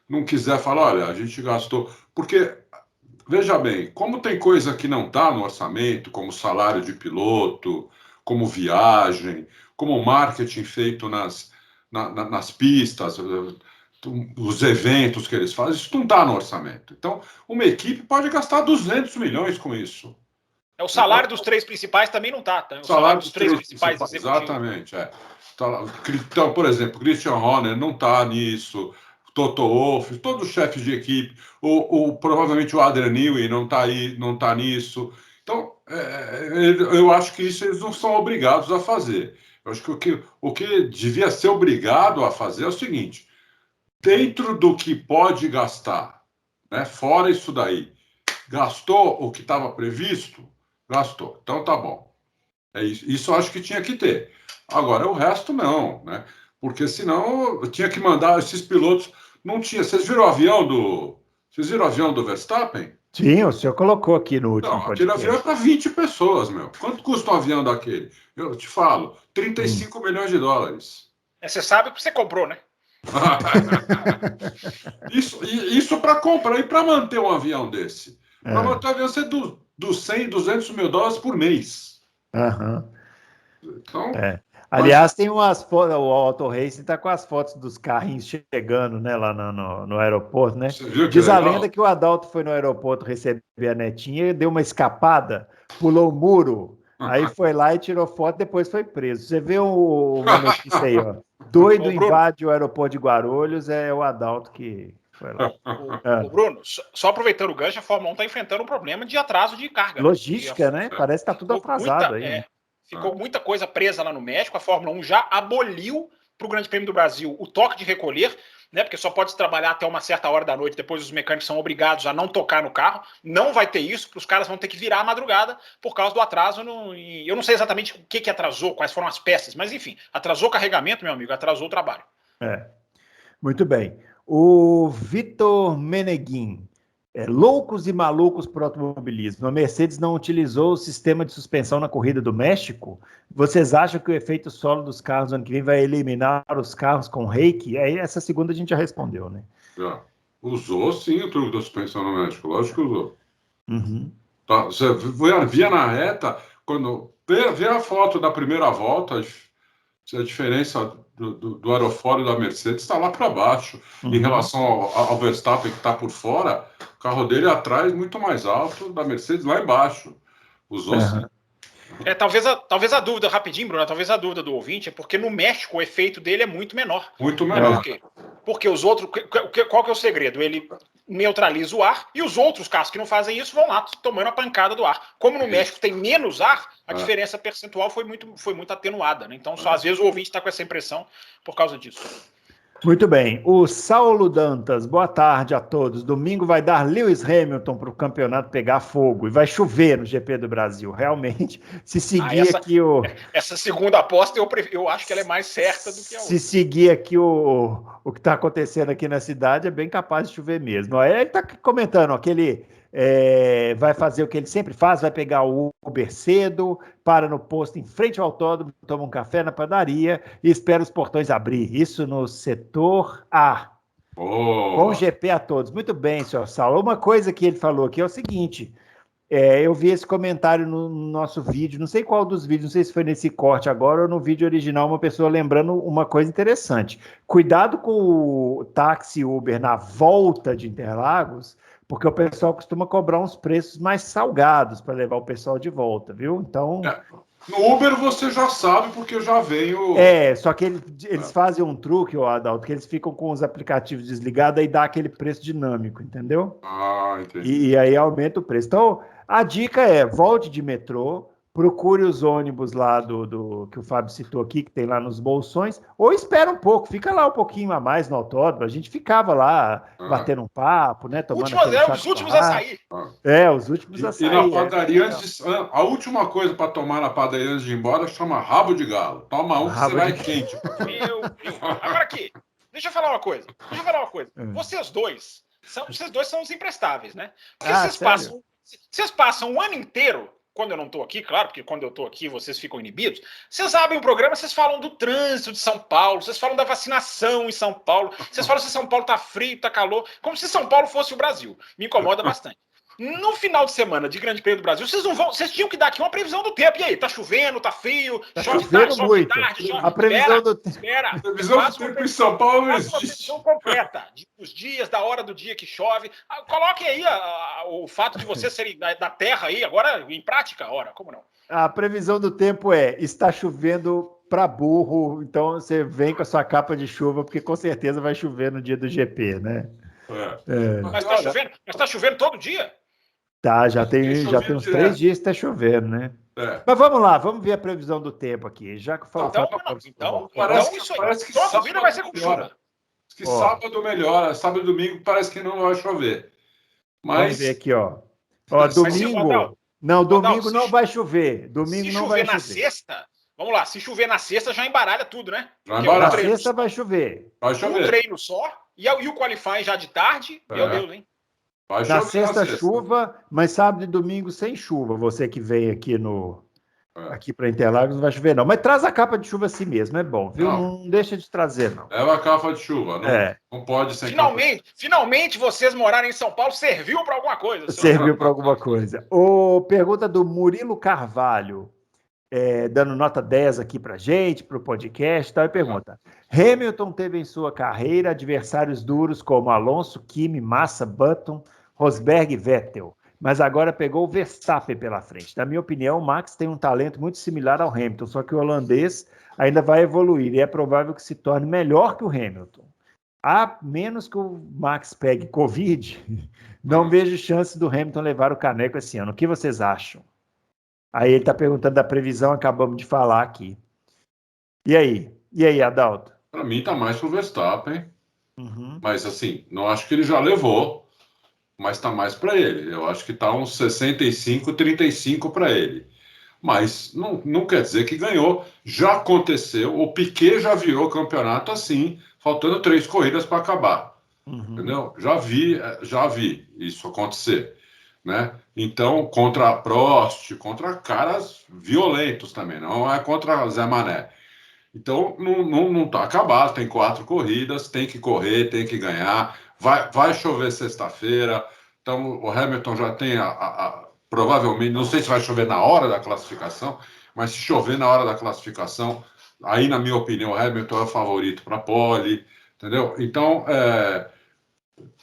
não quiser falar, olha, a gente gastou. Porque, veja bem, como tem coisa que não está no orçamento, como salário de piloto, como viagem, como marketing feito nas pistas, os eventos que eles fazem, isso não está no orçamento. Então, uma equipe pode gastar 200 milhões com isso. O salário dos três principais também não está. Tá? O salário dos três principais exatamente. Então, por exemplo, Christian Horner não está nisso, Toto Wolff, todos os chefes de equipe, provavelmente o Adrian Newey não está nisso. Então, eu acho que isso eles não são obrigados a fazer. Eu acho que o que devia ser obrigado a fazer é o seguinte: dentro do que pode gastar, né, fora isso daí, gastou o que estava previsto? Gastou. Então tá bom. É isso. Isso eu acho que tinha que ter. Agora, o resto não, né? Porque senão eu tinha que mandar esses pilotos. Não tinha. Vocês viram o avião do Verstappen? Sim, o senhor colocou aqui no último podcast. Aquele avião é para 20 pessoas, meu. Quanto custa um avião daquele? Eu te falo, 35 milhões de dólares. Você sabe o que você comprou, né? Isso para comprar e para manter um avião desse. Para manter um avião, você dos 100, 200 mil dólares por mês. Então, aliás, tem umas fotos, o Auto Racing está com as fotos dos carrinhos chegando, né, lá no aeroporto, né? Diz a lenda que o Adalto foi no aeroporto receber a netinha, deu uma escapada, pulou o muro, aí foi lá e tirou foto, depois foi preso. Você vê uma notícia aí, ó. Doido invade o aeroporto de Guarulhos, é o Adalto que foi lá. O Bruno, só aproveitando o gancho, a Fórmula 1 está enfrentando um problema de atraso de carga. Logística, né? Parece que está tudo atrasado aí. Ficou muita coisa presa lá no México. A Fórmula 1 já aboliu para o Grande Prêmio do Brasil o toque de recolher, né? Porque só pode trabalhar até uma certa hora da noite, depois os mecânicos são obrigados a não tocar no carro. Não vai ter isso, porque os caras vão ter que virar a madrugada por causa do atraso. Eu não sei exatamente o que atrasou, quais foram as peças, mas enfim, atrasou o carregamento, meu amigo, atrasou o trabalho. Muito bem. O Vitor Meneguin. Loucos e malucos por automobilismo. A Mercedes não utilizou o sistema de suspensão na corrida do México? Vocês acham que o efeito solo dos carros no ano que vem vai eliminar os carros com reiki? Essa segunda a gente já respondeu, né? Já. Usou sim o truque da suspensão no México, lógico que usou. Tá, você via na reta, quando vê a foto da primeira volta, a diferença do aerofólio da Mercedes está lá para baixo. Em relação ao Verstappen, que está por fora, o carro dele atrás muito mais alto, da Mercedes lá embaixo. Usou sim. Talvez a dúvida, rapidinho, Bruno, talvez a dúvida do ouvinte é porque no México o efeito dele é muito menor. Muito menor. Por quê? Porque os outros... Qual que é o segredo? Ele neutraliza o ar e os outros carros que não fazem isso vão lá tomando a pancada do ar. Como no México tem menos ar, a diferença percentual foi muito atenuada, né? Então, às vezes o ouvinte está com essa impressão por causa disso. Muito bem. O Saulo Dantas, boa tarde a todos. Domingo vai dar Lewis Hamilton para o campeonato pegar fogo e vai chover no GP do Brasil. Realmente, se seguir aqui o... Essa segunda aposta, eu acho que ela é mais certa do que a outra. Se seguir aqui o que está acontecendo aqui na cidade, é bem capaz de chover mesmo. Ele está comentando, aquele vai fazer o que ele sempre faz, vai pegar o Uber cedo, para no posto em frente ao autódromo, toma um café na padaria e espera os portões abrir. Isso no setor A. Bom GP a todos. Muito bem, senhor Saulo. Uma coisa que ele falou aqui é o seguinte, eu vi esse comentário no nosso vídeo, não sei qual dos vídeos, não sei se foi nesse corte agora ou no vídeo original, uma pessoa lembrando uma coisa interessante. Cuidado com o táxi Uber na volta de Interlagos, porque o pessoal costuma cobrar uns preços mais salgados para levar o pessoal de volta, viu? Então... No Uber você já sabe, porque já veio... só que eles fazem um truque, Adalto, que eles ficam com os aplicativos desligados e dá aquele preço dinâmico, entendeu? Entendi. E aí aumenta o preço. Então, a dica é, volte de metrô, procure os ônibus lá do que o Fábio citou aqui, que tem lá nos bolsões, ou espera um pouco, fica lá um pouquinho a mais no autódromo, a gente ficava lá batendo um papo, né, tomando os últimos a sair. Os últimos a sair. E na padaria, a última coisa para tomar na padaria antes de ir embora chama rabo de galo. Toma um que você vai quente. Agora aqui, deixa eu falar uma coisa. Vocês dois são os imprestáveis, né? Porque vocês passam o ano inteiro, quando eu não estou aqui, claro, porque quando eu estou aqui vocês ficam inibidos, vocês abrem o programa, vocês falam do trânsito de São Paulo, vocês falam da vacinação em São Paulo, vocês falam se São Paulo tá frio, tá calor, como se São Paulo fosse o Brasil. Me incomoda bastante. No final de semana de Grande Prêmio do Brasil, vocês tinham que dar aqui uma previsão do tempo. E aí, tá chovendo, tá frio, chove tarde, chove tarde, chove... A previsão do tempo. A previsão do tempo em São Paulo não existe. Uma previsão completa dos dias, da hora do dia que chove. Coloquem aí o fato de vocês serem da terra aí, agora em prática, como não? A previsão do tempo está chovendo para burro, então você vem com a sua capa de chuva, porque com certeza vai chover no dia do GP, né? Mas tá chovendo todo dia? Tá, já tem uns 3 dias que tá chovendo, né? Mas vamos lá, vamos ver a previsão do tempo aqui. Já que então parece que toda vida vai ser com chuva. Que sábado melhora, sábado e domingo parece que não vai chover. Mas... Vamos ver aqui, ó. Domingo. Domingo não vai chover. Domingo não vai chover. Se chover na sexta, vamos lá, se chover na sexta já embaralha tudo, né? Na sexta vai chover. Vai chover. Um treino só, e o qualifying já de tarde, meu Deus, hein? Na sexta chuva, mas sábado e domingo sem chuva. Você que vem aqui aqui para Interlagos não vai chover, não. Mas traz a capa de chuva assim mesmo, é bom, viu? Não deixa de trazer, não. Leva a capa de chuva, não pode ser. Finalmente vocês morarem em São Paulo serviu para alguma coisa. Serviu para alguma coisa. Pergunta do Murilo Carvalho, dando nota 10 aqui para gente, para o podcast, e pergunta: Hamilton teve em sua carreira adversários duros como Alonso, Kimi, Massa, Button, Rosberg e Vettel, mas agora pegou o Verstappen pela frente. Na minha opinião, o Max tem um talento muito similar ao Hamilton, só que o holandês ainda vai evoluir e é provável que se torne melhor que o Hamilton. A menos que o Max pegue Covid, não vejo chance do Hamilton levar o caneco esse ano. O que vocês acham? Aí ele está perguntando da previsão, acabamos de falar aqui. E aí, Adalto? Para mim está mais pro Verstappen, mas assim, não acho que ele já levou, mas está mais para ele. Eu acho que está uns 65-35 para ele. Mas não quer dizer que ganhou. Já aconteceu, o Piquet já virou campeonato assim, faltando 3 corridas para acabar. Entendeu? Já vi isso acontecer. Né? Então, contra a Prost, contra caras violentos também, não é contra Zé Mané. Então, não está acabado, tem 4 corridas, tem que correr, tem que ganhar, vai chover sexta-feira, então o Hamilton já tem provavelmente, não sei se vai chover na hora da classificação, mas se chover na hora da classificação, aí, na minha opinião, o Hamilton é o favorito para pole, entendeu? Então,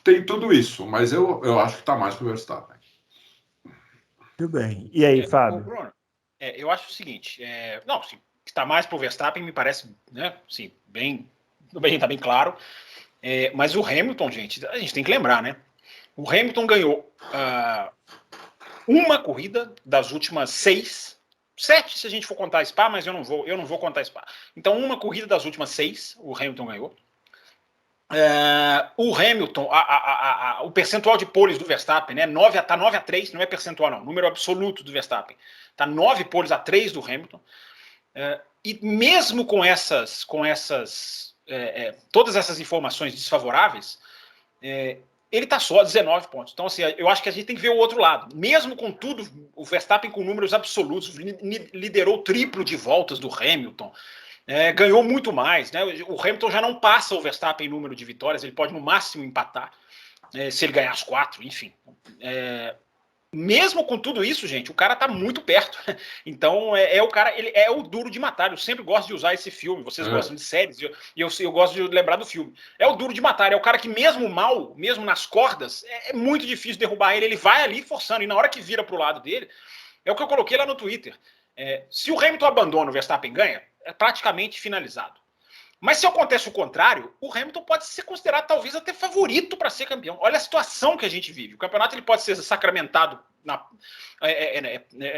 tem tudo isso, mas eu acho que está mais para o Verstappen. Muito bem. E aí, Fábio? Bruno, eu acho o seguinte, está mais para o Verstappen, me parece, né, assim, tá bem claro, mas o Hamilton, gente, a gente tem que lembrar, né? O Hamilton ganhou uma corrida das últimas 7 se a gente for contar Spa, mas eu não vou contar Spa. Então, uma corrida das últimas 6, o Hamilton ganhou. O Hamilton, o percentual de poles do Verstappen, né, tá 9-3, não é percentual não, número absoluto do Verstappen, tá 9 poles a 3 do Hamilton, e mesmo com todas essas informações desfavoráveis, ele está só a 19 pontos. Então, assim, eu acho que a gente tem que ver o outro lado. Mesmo com tudo, o Verstappen com números absolutos, liderou o triplo de voltas do Hamilton, ganhou muito mais, né? O Hamilton já não passa o Verstappen em número de vitórias, ele pode no máximo empatar, se ele ganhar as 4, enfim. Mesmo com tudo isso, gente, o cara tá muito perto. Então, o cara, ele é o duro de matar. Eu sempre gosto de usar esse filme. Vocês gostam de séries, e eu gosto de lembrar do filme. É o duro de matar. É o cara que, mesmo mal, mesmo nas cordas, é muito difícil derrubar ele. Ele vai ali forçando. E na hora que vira pro lado dele, é o que eu coloquei lá no Twitter. Se o Hamilton abandona, o Verstappen ganha, é praticamente finalizado. Mas se acontece o contrário, o Hamilton pode ser considerado talvez até favorito para ser campeão. Olha a situação que a gente vive. O campeonato ele pode ser sacramentado,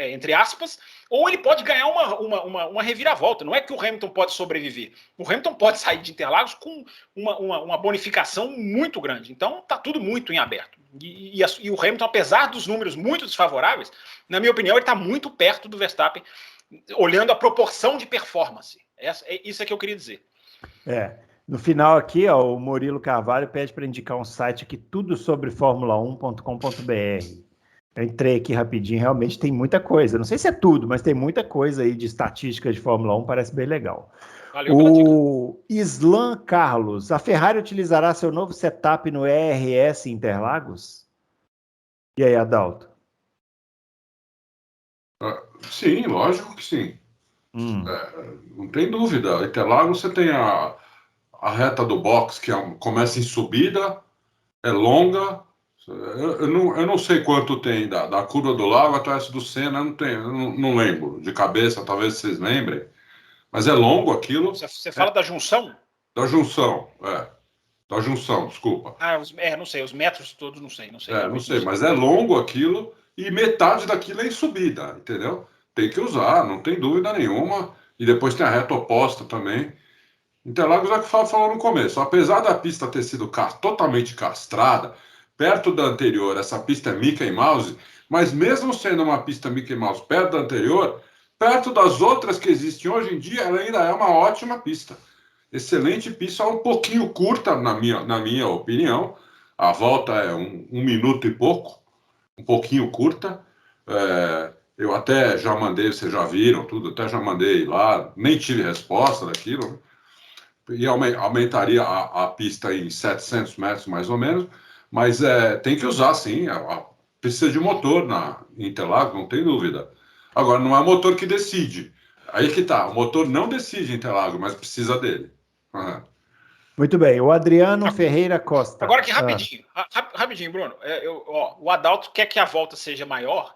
entre aspas, ou ele pode ganhar uma reviravolta. Não é que o Hamilton pode sobreviver. O Hamilton pode sair de Interlagos com uma bonificação muito grande. Então está tudo muito em aberto. E o Hamilton, apesar dos números muito desfavoráveis, na minha opinião, ele está muito perto do Verstappen, olhando a proporção de performance. Isso é que eu queria dizer. No final aqui, ó, o Murilo Carvalho pede para indicar um site aqui, tudo sobre Fórmula1.com.br. Eu entrei aqui rapidinho, realmente tem muita coisa. Não sei se é tudo, mas tem muita coisa aí de estatísticas de Fórmula 1, parece bem legal. Valeu pela dica. O Islan Carlos, a Ferrari utilizará seu novo setup no ERS Interlagos? E aí, Adalto? Sim, lógico que sim. Não tem dúvida. Interlagos você tem a reta do box que começa em subida, é longa. Eu não sei quanto tem da curva do Lago até essa do Senna, eu não lembro de cabeça, talvez vocês lembrem. Mas é longo aquilo. Você fala da junção? Da junção, Da junção, desculpa. Não sei, os metros todos, não sei. Não sei, mas é longo aquilo e metade daquilo é em subida, entendeu? Tem que usar, não tem dúvida nenhuma. E depois tem a reta oposta também. Interlagos é o que falou no começo. Apesar da pista ter sido totalmente castrada, perto da anterior, essa pista é Mickey Mouse, mas mesmo sendo uma pista Mickey Mouse perto da anterior, perto das outras que existem hoje em dia, ela ainda é uma ótima pista. Excelente pista, um pouquinho curta, na minha opinião. A volta é um minuto e pouco, um pouquinho curta. Eu até já mandei, vocês já viram tudo, até já mandei lá, nem tive resposta daquilo. E aumentaria a pista em 700 metros, mais ou menos. Mas tem que usar, sim. Precisa de motor na Interlagos, não tem dúvida. Agora, não é motor que decide. Aí que tá, o motor não decide Interlagos, mas precisa dele. Muito bem, o Adriano Ferreira Costa. Agora aqui, rapidinho, Bruno. O Adalto quer que a volta seja maior,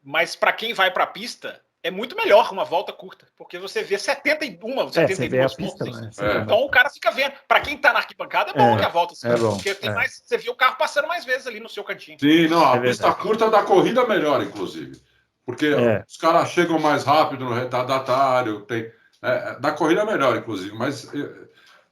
mas para quem vai para a pista, é muito melhor uma volta curta, porque você vê 72 pontos. Então o cara fica vendo. Para quem tá na arquibancada, é bom que a volta seja porque tem mais, você vê o carro passando mais vezes ali no seu cantinho. Sim, não, a pista curta da corrida melhor, inclusive. Porque os caras chegam mais rápido no retardatário, da corrida melhor, inclusive. Mas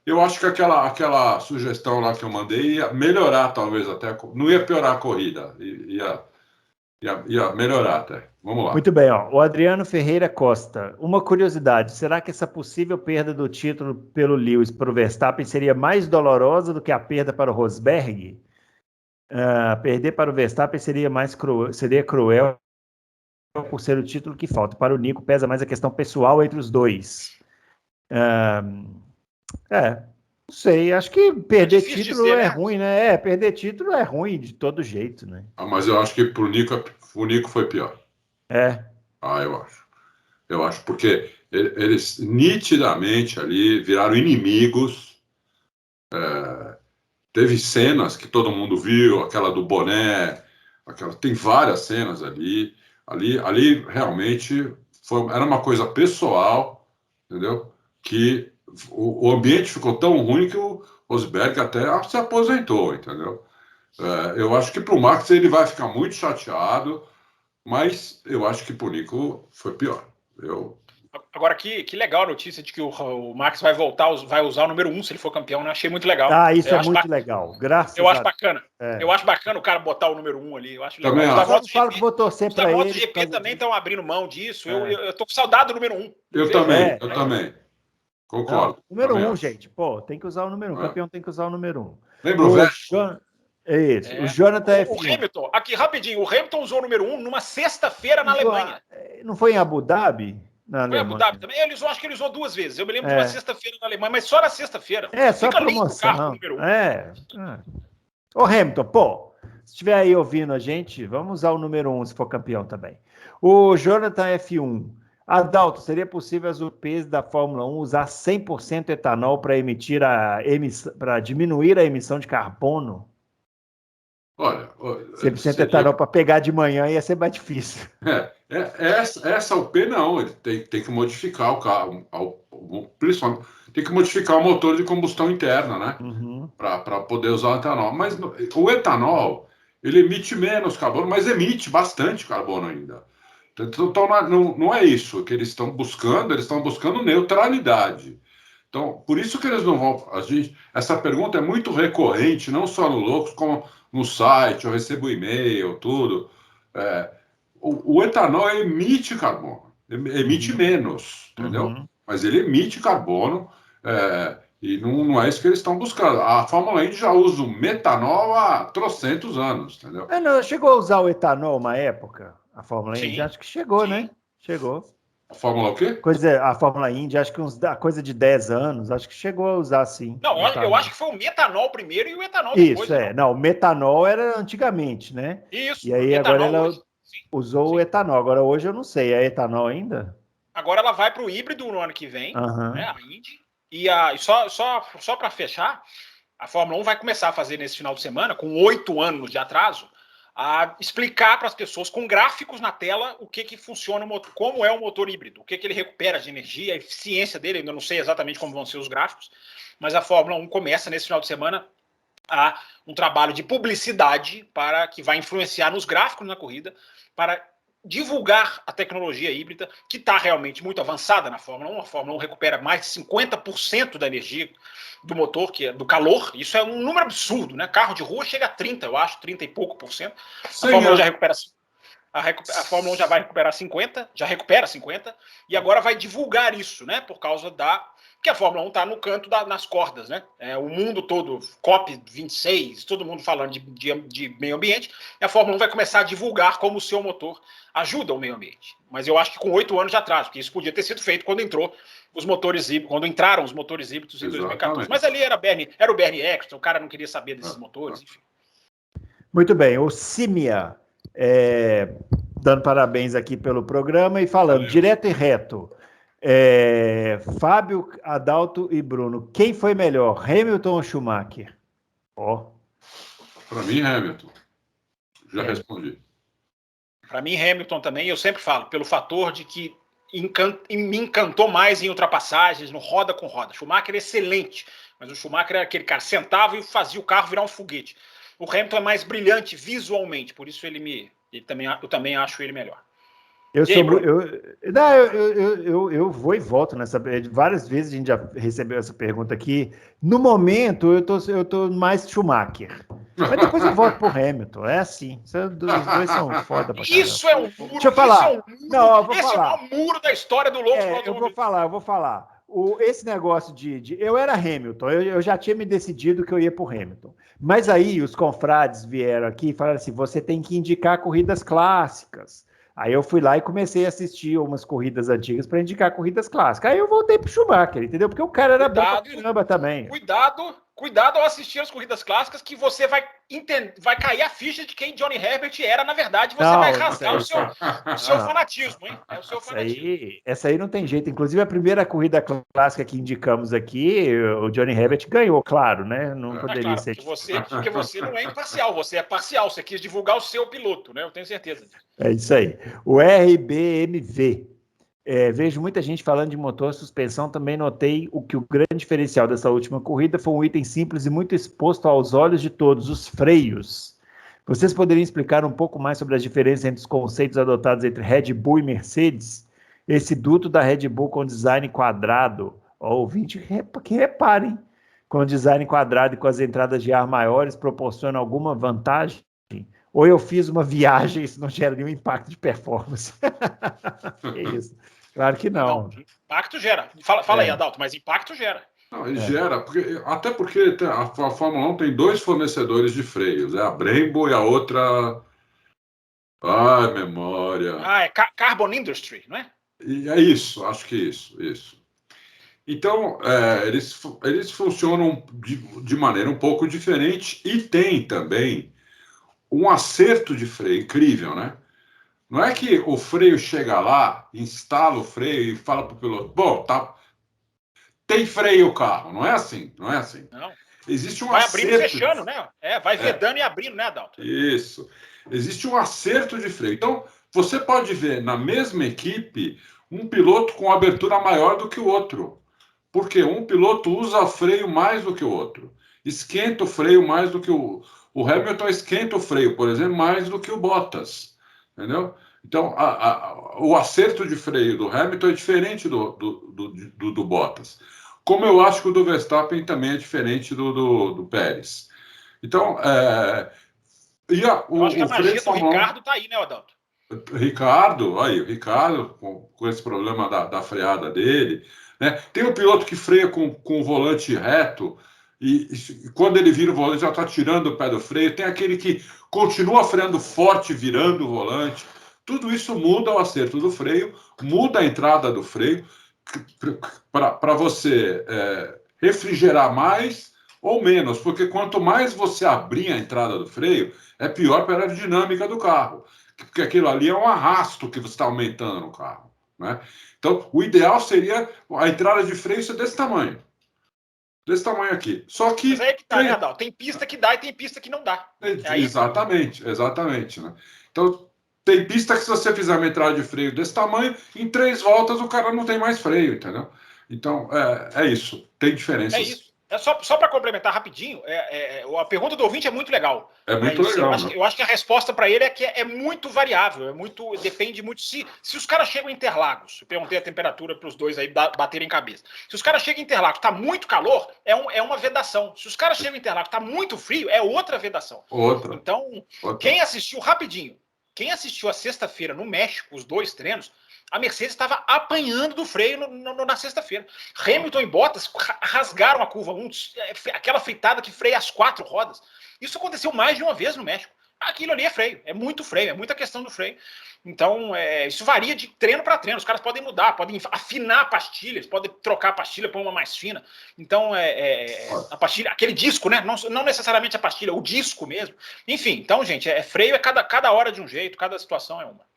eu acho que aquela sugestão lá que eu mandei ia melhorar, talvez até. Não ia piorar a corrida, ia melhorar até. Vamos lá. Muito bem, ó. O Adriano Ferreira Costa. Uma curiosidade, será que essa possível perda do título pelo Lewis para o Verstappen seria mais dolorosa do que a perda para o Rosberg? Perder para o Verstappen seria cruel por ser o título que falta. Para o Nico, pesa mais a questão pessoal entre os dois. Não sei, acho que perder título dizer, né? Ruim, né? Perder título é ruim de todo jeito, né? Mas eu acho que pro o Nico foi pior. Eu acho. Eu acho, porque eles nitidamente ali viraram inimigos. Teve cenas que todo mundo viu, aquela do boné, tem várias cenas ali. Ali realmente era uma coisa pessoal, entendeu? Que o ambiente ficou tão ruim que o Rosberg até se aposentou, entendeu? Eu acho que para o Max ele vai ficar muito chateado, mas eu acho que para o Nico foi pior. Agora, que legal a notícia de que o Max vai usar o número 1 se ele for campeão, né? Achei muito legal. Isso é muito legal. Graças a Deus. Eu acho bacana. Eu acho bacana o cara botar o número 1 ali. Eu acho legal. Eu falo que vou torcer para ele. Os MotoGP também estão abrindo mão disso. Eu tô com saudade do número 1. Eu também. Concordo. Número 1, gente. Pô, tem que usar o número 1. O campeão tem que usar o número 1. Lembra o Vettel? Isso. O Jonathan O Hamilton, aqui rapidinho, o Hamilton usou o número 1 numa sexta-feira na Alemanha. Não foi em Abu Dhabi? Foi em Abu Dhabi também? Acho que ele usou 2 vezes. Eu me lembro de uma sexta-feira na Alemanha, mas só na sexta-feira. Só promoção. Carro, número 1. Ô Hamilton, pô, se estiver aí ouvindo a gente, vamos usar o número 1 se for campeão também. O Jonathan F1. Adalto, seria possível as UPs da Fórmula 1 usar 100% etanol para diminuir a emissão de carbono? Olha, 100% etanol para pegar de manhã ia ser mais difícil. Essa UP não, ele tem que modificar o carro, principalmente tem que modificar o motor de combustão interna, né? Para poder usar o etanol. Mas o etanol, ele emite menos carbono, mas emite bastante carbono ainda. Então não é isso que eles estão buscando neutralidade. Então, por isso que eles não vão. Essa pergunta é muito recorrente, não só no Loucos, como no site, eu recebo e-mail, tudo. O etanol emite carbono, emite menos, entendeu? Mas ele emite carbono, e não é isso que eles estão buscando. A Fórmula Indy já usa o metanol há trocentos anos, entendeu? Não, chegou a usar o etanol uma época? A Fórmula Indy? Acho que chegou, né? Chegou. A Fórmula o quê? A Fórmula Indy, acho que coisa de 10 anos, acho que chegou a usar, sim. Não, eu acho que foi o metanol primeiro e o etanol depois. Isso, Não, o metanol era antigamente, né? Isso. E aí agora ela usou o etanol. Agora hoje eu não sei, é etanol ainda? Agora ela vai para o híbrido no ano que vem, né, a Indy. E só para fechar, a Fórmula 1 vai começar a fazer nesse final de semana, com 8 anos de atraso, a explicar para as pessoas com gráficos na tela o que funciona, como é o motor híbrido, o que ele recupera de energia, a eficiência dele. Ainda não sei exatamente como vão ser os gráficos, mas a Fórmula 1 começa nesse final de semana a um trabalho de publicidade que vai influenciar nos gráficos na corrida, para divulgar a tecnologia híbrida, que está realmente muito avançada na Fórmula 1. A Fórmula 1 recupera mais de 50% da energia do motor, que é do calor. Isso é um número absurdo, né? Carro de rua chega a 30, eu acho, 30 e pouco por cento. A Fórmula 1 já recupera a Fórmula 1 já vai recuperar 50, já recupera 50, e agora vai divulgar isso, né? Por causa porque a Fórmula 1 está no canto nas cordas, né? O mundo todo, COP26, todo mundo falando de meio ambiente, e a Fórmula 1 vai começar a divulgar como o seu motor ajuda o meio ambiente. Mas eu acho que com 8 anos de atraso, porque isso podia ter sido feito quando entraram os motores híbridos em 2014. Mas ali era o Bernie Eccleston, o cara não queria saber desses motores, enfim. Muito bem, o Simia, dando parabéns aqui pelo programa e falando direto e reto. Fábio, Adalto e Bruno, quem foi melhor, Hamilton ou Schumacher? Para mim, Hamilton. Já respondi. Para mim, Hamilton também. Eu sempre falo, pelo fator de que me encantou mais em ultrapassagens, no roda com roda. Schumacher é excelente, mas o Schumacher era aquele cara, sentava e fazia o carro virar um foguete. O Hamilton é mais brilhante visualmente, por isso eu também acho ele melhor. Eu vou e volto nessa. Várias vezes a gente já recebeu essa pergunta aqui. No momento, eu tô mais Schumacher. Mas depois eu volto pro Hamilton. É assim. Os dois são foda pra caramba. Isso é um muro. Deixa eu falar. É o maior muro da história do louco. Eu vou falar. Esse negócio eu era Hamilton. Eu já tinha me decidido que eu ia pro Hamilton. Mas aí os confrades vieram aqui e falaram assim: você tem que indicar corridas clássicas. Aí eu fui lá e comecei a assistir umas corridas antigas para indicar corridas clássicas. Aí eu voltei pro Schumacher, entendeu? Porque o cara era bom pra caramba também. Cuidado ao assistir as corridas clássicas, que você vai cair a ficha de quem Johnny Herbert era, na verdade, você vai rasgar o seu fanatismo, hein? É o seu fanatismo. Essa aí não tem jeito. Inclusive, a primeira corrida clássica que indicamos aqui, o Johnny Herbert ganhou, claro, né? Não poderia ser. Porque você não é imparcial, você é parcial, você quis divulgar o seu piloto, né? Eu tenho certeza disso. É isso aí. O RBMV. Vejo muita gente falando de motor, suspensão, também notei que o grande diferencial dessa última corrida foi um item simples e muito exposto aos olhos de todos, os freios. Vocês poderiam explicar um pouco mais sobre as diferenças entre os conceitos adotados entre Red Bull e Mercedes? Esse duto da Red Bull com design quadrado, ouvinte, que reparem, com design quadrado e com as entradas de ar maiores, proporciona alguma vantagem? Ou eu fiz uma viagem e isso não gera nenhum impacto de performance? Que isso? Claro que não. Impacto gera. Fala aí, Adalto, mas impacto gera. Não, ele gera, até porque a Fórmula 1 tem 2 fornecedores de freios, a Brembo e a outra. Ai, memória. É Carbon Industry, não é? E é isso, acho que isso. Então, eles funcionam de maneira um pouco diferente e tem também um acerto de freio incrível, né? Não é que o freio chega lá, instala o freio e fala para o piloto, bom, tá, tem freio o carro. Não é assim, não é assim. Não. Existe um vai abrindo e acerto. fechando, né? Vai vedando e abrindo, né, Adalto? Isso. Existe um acerto de freio. Então, você pode ver na mesma equipe um piloto com abertura maior do que o outro. Porque um piloto usa freio mais do que o outro. Esquenta o freio mais do que o Hamilton esquenta o freio, por exemplo, mais do que o Bottas. Entendeu? Então, o acerto de freio do Hamilton é diferente do Bottas. Como eu acho que o do Verstappen também é diferente do Pérez. Então, eu acho que a magia do Ricardo tá aí, né, Adalto? O Ricardo, com esse problema da freada dele, né? Tem um piloto que freia com o volante reto e quando ele vira o volante já está tirando o pé do freio. Tem aquele que continua freando forte, virando o volante. Tudo isso muda o acerto do freio, muda a entrada do freio para você refrigerar mais ou menos, porque quanto mais você abrir a entrada do freio, é pior para a aerodinâmica do carro, porque aquilo ali é um arrasto que você está aumentando no carro, né? Então, o ideal seria a entrada de freio ser desse tamanho aqui. Só que... Mas aí é que tá, né, Adalto? Tem pista que dá e tem pista que não dá. Exatamente, né? Então, tem pista que se você fizer uma entrada de freio desse tamanho, em 3 voltas o cara não tem mais freio, entendeu? Então, é isso. Tem diferenças. É isso. Só para complementar rapidinho, a pergunta do ouvinte é muito legal. É muito legal. Eu acho que a resposta para ele é que é muito variável, depende muito. Se os caras chegam em Interlagos, eu perguntei a temperatura para os dois aí baterem cabeça. Se os caras chegam em Interlagos, está muito calor, é uma vedação. Se os caras chegam em Interlagos, está muito frio, é outra vedação. Então, quem assistiu a sexta-feira no México, os 2 treinos, a Mercedes estava apanhando do freio na sexta-feira. Hamilton e Bottas rasgaram a curva 1, aquela fritada que freia as 4 rodas. Isso aconteceu mais de uma vez no México. Aquilo ali é freio, é muito freio, é muita questão do freio. Então, isso varia de treino para treino. Os caras podem mudar, podem afinar a pastilha, eles podem trocar a pastilha para uma mais fina. Então, a pastilha, aquele disco, né? Não necessariamente a pastilha, o disco mesmo. Enfim, então, gente, freio é cada hora de um jeito, cada situação é uma.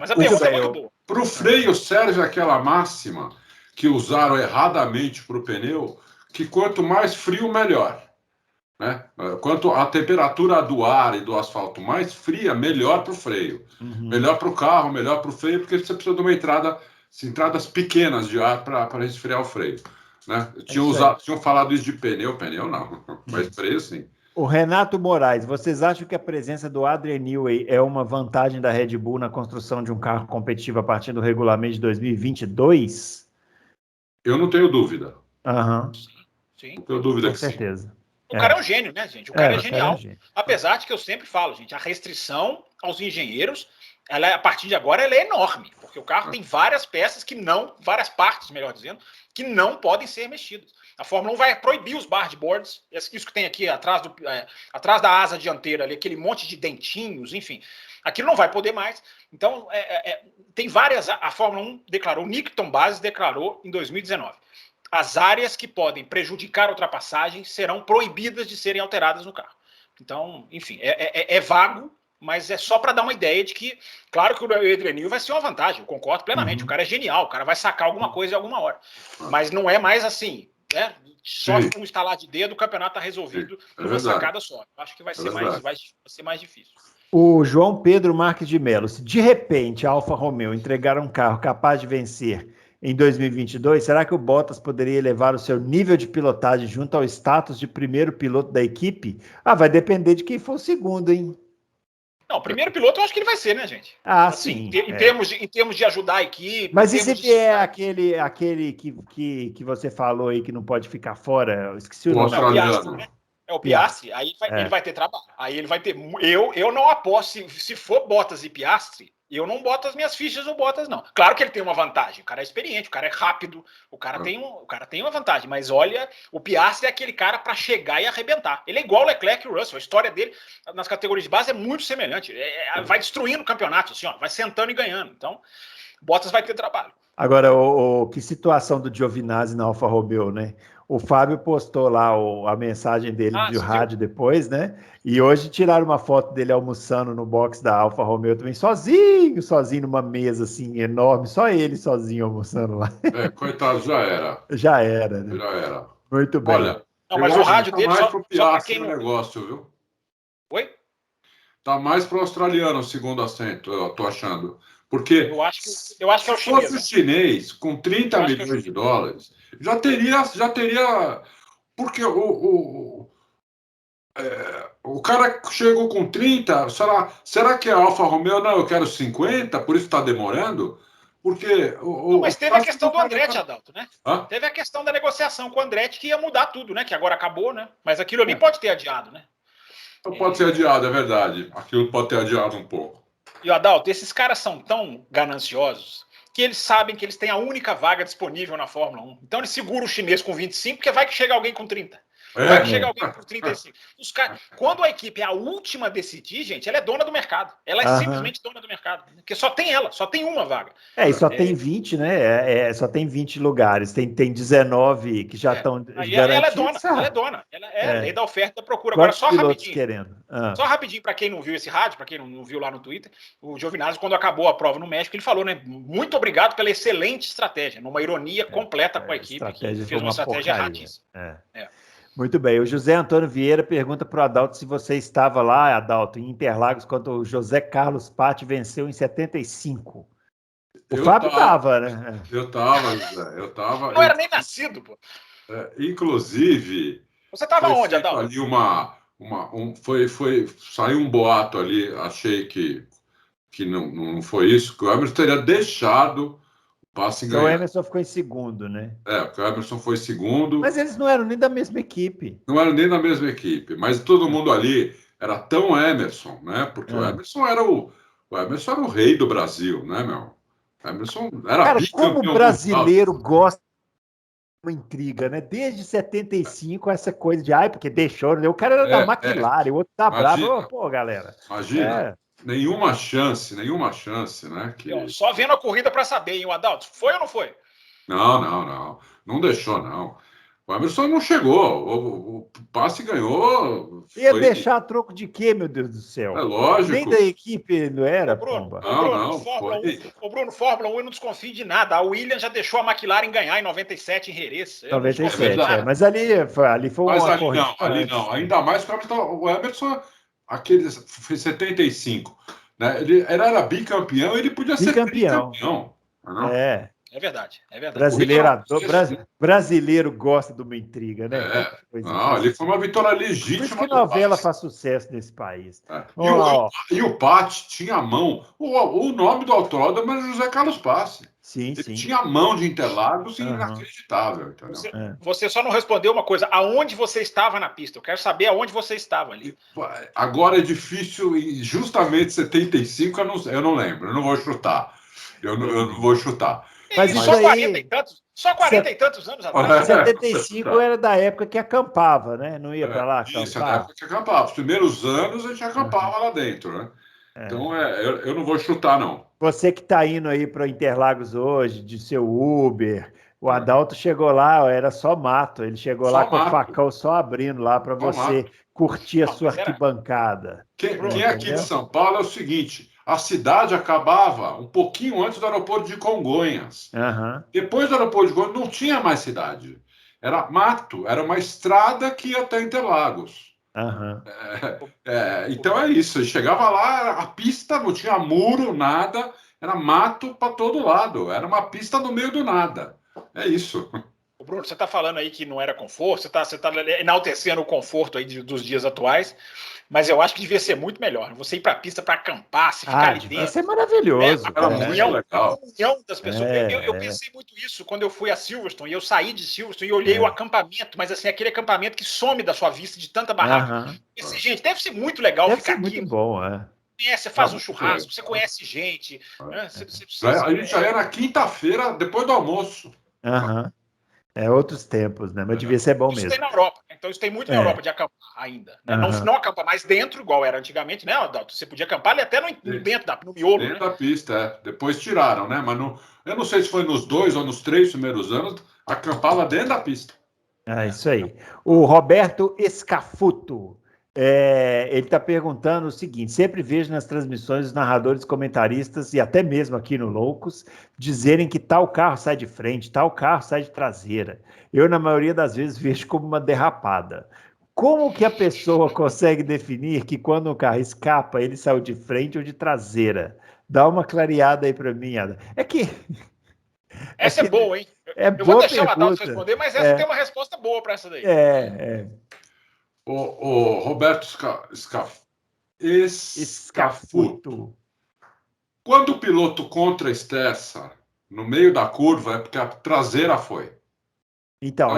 Mas a pergunta é muito boa. Para o freio serve aquela máxima que usaram erradamente para o pneu, que quanto mais frio, melhor. Né? Quanto a temperatura do ar e do asfalto mais fria, melhor para o freio. Melhor para o carro, melhor para o freio, porque você precisa de uma entradas pequenas de ar para resfriar o freio. Né? Tinham falado isso de pneu não, mas freio sim. O Renato Moraes, vocês acham que a presença do Adrian Newey é uma vantagem da Red Bull na construção de um carro competitivo a partir do regulamento de 2022? Eu não tenho dúvida. Sim. Não tenho dúvida que certeza. Sim. O cara é um gênio, né, gente? O cara é genial. Apesar de que eu sempre falo, gente, a restrição aos engenheiros, a partir de agora, ela é enorme, porque o carro tem várias peças várias partes, melhor dizendo, que não podem ser mexidas. A Fórmula 1 vai proibir os bargeboards, isso que tem aqui atrás da asa dianteira, ali, aquele monte de dentinhos, enfim. Aquilo não vai poder mais. Então, tem várias... A Fórmula 1 declarou, o Nickton Bases declarou em 2019. As áreas que podem prejudicar a ultrapassagem serão proibidas de serem alteradas no carro. Então, enfim, é vago, mas é só para dar uma ideia de que, claro que o Adrian Newey vai ser uma vantagem, eu concordo plenamente, o cara é genial, o cara vai sacar alguma coisa em alguma hora. Mas não é mais assim... Só com um estalar de dedo o campeonato está resolvido numa sacada só. Acho que vai ser mais difícil. O João Pedro Marques de Mello, se de repente a Alfa Romeo entregar um carro capaz de vencer em 2022, será que o Bottas poderia elevar o seu nível de pilotagem junto ao status de primeiro piloto da equipe? Vai depender de quem for o segundo, hein? Não, o primeiro piloto eu acho que ele vai ser, né, gente? Sim. Em termos de ajudar a equipe... Mas e se vier aquele que você falou aí que não pode ficar fora? Eu esqueci o nome. É o Piastri, né? É o Piastri. Aí ele vai ter trabalho. Aí ele vai ter... Eu não aposto... Se for Bottas e Piastri, E eu não boto as minhas fichas no Bottas, não. Claro que ele tem uma vantagem. O cara é experiente, o cara é rápido, o cara tem uma vantagem. Mas olha, o Piastri é aquele cara para chegar e arrebentar. Ele é igual o Leclerc e o Russell. A história dele nas categorias de base é muito semelhante. Vai destruindo o campeonato, assim, ó, vai sentando e ganhando. Então, Bottas vai ter trabalho. Agora, que situação do Giovinazzi na Alfa Romeo, né? O Fábio postou lá a mensagem dele de rádio depois, né? E hoje tiraram uma foto dele almoçando no box da Alfa Romeo também, sozinho numa mesa assim enorme, só ele sozinho almoçando lá. Coitado, já era. Já era, né? Já era. Muito bem. Olha, não, mas o rádio dele mais pro Piastri no negócio, viu? Oi? Tá mais pro australiano o segundo assento, eu tô achando. Porque eu acho que é o chinês. Se fosse o chinês com 30 milhões de dólares, já teria. Porque o cara chegou com 30, será que a Alfa Romeo, não, eu quero 50, por isso está demorando? Porque mas teve a questão do Andretti, Adalto, né? Teve a questão da negociação com o Andretti que ia mudar tudo, né? Que agora acabou, né? Mas aquilo ali pode ter adiado, né? Então pode ser adiado, é verdade. Aquilo pode ter adiado um pouco. E o Adalto, esses caras são tão gananciosos que eles sabem que eles têm a única vaga disponível na Fórmula 1. Então eles seguram o chinês com 25, porque vai que chega alguém com 30. Vai que chega alguém com 35. Quando a equipe é a última a decidir, gente, ela é dona do mercado. Ela é simplesmente dona do mercado. Porque só tem ela, só tem uma vaga. E só tem 20, né? Só tem 20 lugares. Tem 19 que já estão garantidos. Ela é dona. Ela é lei da oferta e da procura. Agora, só rapidinho. Querendo. Só rapidinho, para quem não viu esse rádio, para quem não viu lá no Twitter, o Giovinazzi, quando acabou a prova no México, ele falou, né? Muito obrigado pela excelente estratégia, numa ironia completa com a equipe, que fez uma estratégia erradíssima. Muito bem. O José Antônio Vieira pergunta para o Adalto se você estava lá, Adalto, em Interlagos, quando o José Carlos Patti venceu em 75. O Fábio estava, né? Eu estava. Não era nem nascido, pô. Inclusive. Você estava onde, Adalto? Ali saiu um boato ali, achei que não foi isso, que o Emerson teria deixado o passe ganhar. Então o Emerson ficou em segundo, né? Porque o Emerson foi segundo. Mas eles não eram nem da mesma equipe. Não eram nem da mesma equipe, mas todo mundo ali era tão Emerson, né? Porque o Emerson era o rei do Brasil, né, meu? O Emerson era bicampeão. Como o brasileiro gosta uma intriga, né? Desde 75, essa coisa de porque deixou, né? O cara era da McLaren, o outro tá bravo. Pô, galera. Imagina. Nenhuma chance, né? Só vendo a corrida para saber, hein, o Adalto? Foi ou não foi? Não. Não deixou, não. O Emerson não chegou. O passe ganhou. Ia deixar troco de quê, meu Deus do céu? É lógico. Nem da equipe não era, Bruno, Pomba. Bruno, Fórmula 1 eu não desconfio de nada. A Williams já deixou a McLaren ganhar em 97 em Jerez. 97, mas ali foi uma corrida. Ali não. Ainda mais que o Emerson, foi 75. Né? Ele era bicampeão, ele podia ser bicampeão. Não? É verdade. Brasileiro gosta de uma intriga, né? Ali foi uma vitória legítima. Por isso que novela faz sucesso nesse país. E o Patti tinha a mão. O nome do autódromo era José Carlos Passe. Sim. Ele tinha a mão de Interlagos inacreditável. Você só não respondeu uma coisa. Aonde você estava na pista? Eu quero saber aonde você estava ali. Agora é difícil, e justamente 75 eu não lembro. Eu não vou chutar. Eu não vou chutar. Mas só 40 e tantos? Só 40 e tantos anos atrás. 75 era da época que acampava, né? Não ia para lá acampar. Isso, era da época que acampava. Os primeiros anos a gente acampava lá dentro, né? Então eu não vou chutar, não. Você que está indo aí para Interlagos hoje, de seu Uber, o Adalto chegou lá, era só mato. Ele chegou lá com o facão só abrindo lá para você curtir a sua arquibancada. Quem é aqui de São Paulo é o seguinte... A cidade acabava um pouquinho antes do aeroporto de Congonhas. Depois do aeroporto de Congonhas não tinha mais cidade. Era mato, era uma estrada que ia até Interlagos. Então é isso. Chegava lá, a pista não tinha muro, nada. Era mato para todo lado. Era uma pista no meio do nada. É isso. Bruno, você está falando aí que não era conforto, você está enaltecendo o conforto aí dos dias atuais, mas eu acho que devia ser muito melhor. Você ir para a pista para acampar, se ficar ali dentro. Isso é maravilhoso. A união das pessoas. Eu pensei muito isso quando eu fui a Silverstone, e eu saí de Silverstone e olhei o acampamento, mas assim, aquele acampamento que some da sua vista de tanta barraca. Pensei, gente, deve ser muito legal ficar aqui. Deve ser muito bom, Você faz um churrasco, você conhece gente. Né? A gente já era quinta-feira, depois do almoço. Aham. Outros tempos, né? Mas devia ser bom isso mesmo. Tem na Europa. Então, isso tem muito na Europa de acampar ainda. Né? Não acampa mais dentro, igual era antigamente, né, Adalto? Você podia acampar ali até no miolo. Dentro da pista, Depois tiraram, né? Mas eu não sei se foi nos 2 ou nos 3 primeiros anos, acampava dentro da pista. Isso aí. O Roberto Escafuto, ele está perguntando o seguinte: sempre vejo nas transmissões os narradores, comentaristas e até mesmo aqui no Loucos dizerem que tal carro sai de frente, tal carro sai de traseira. Eu, na maioria das vezes, vejo como uma derrapada. Como que a pessoa consegue definir que quando o carro escapa, ele saiu de frente ou de traseira? Dá uma clareada aí para mim, Ada. Essa é boa, hein? Eu vou deixar o Adalto responder, mas essa tem uma resposta boa para essa daí. O Roberto Escafuto. Quando o piloto contra-esterça no meio da curva, é porque a traseira foi. Então,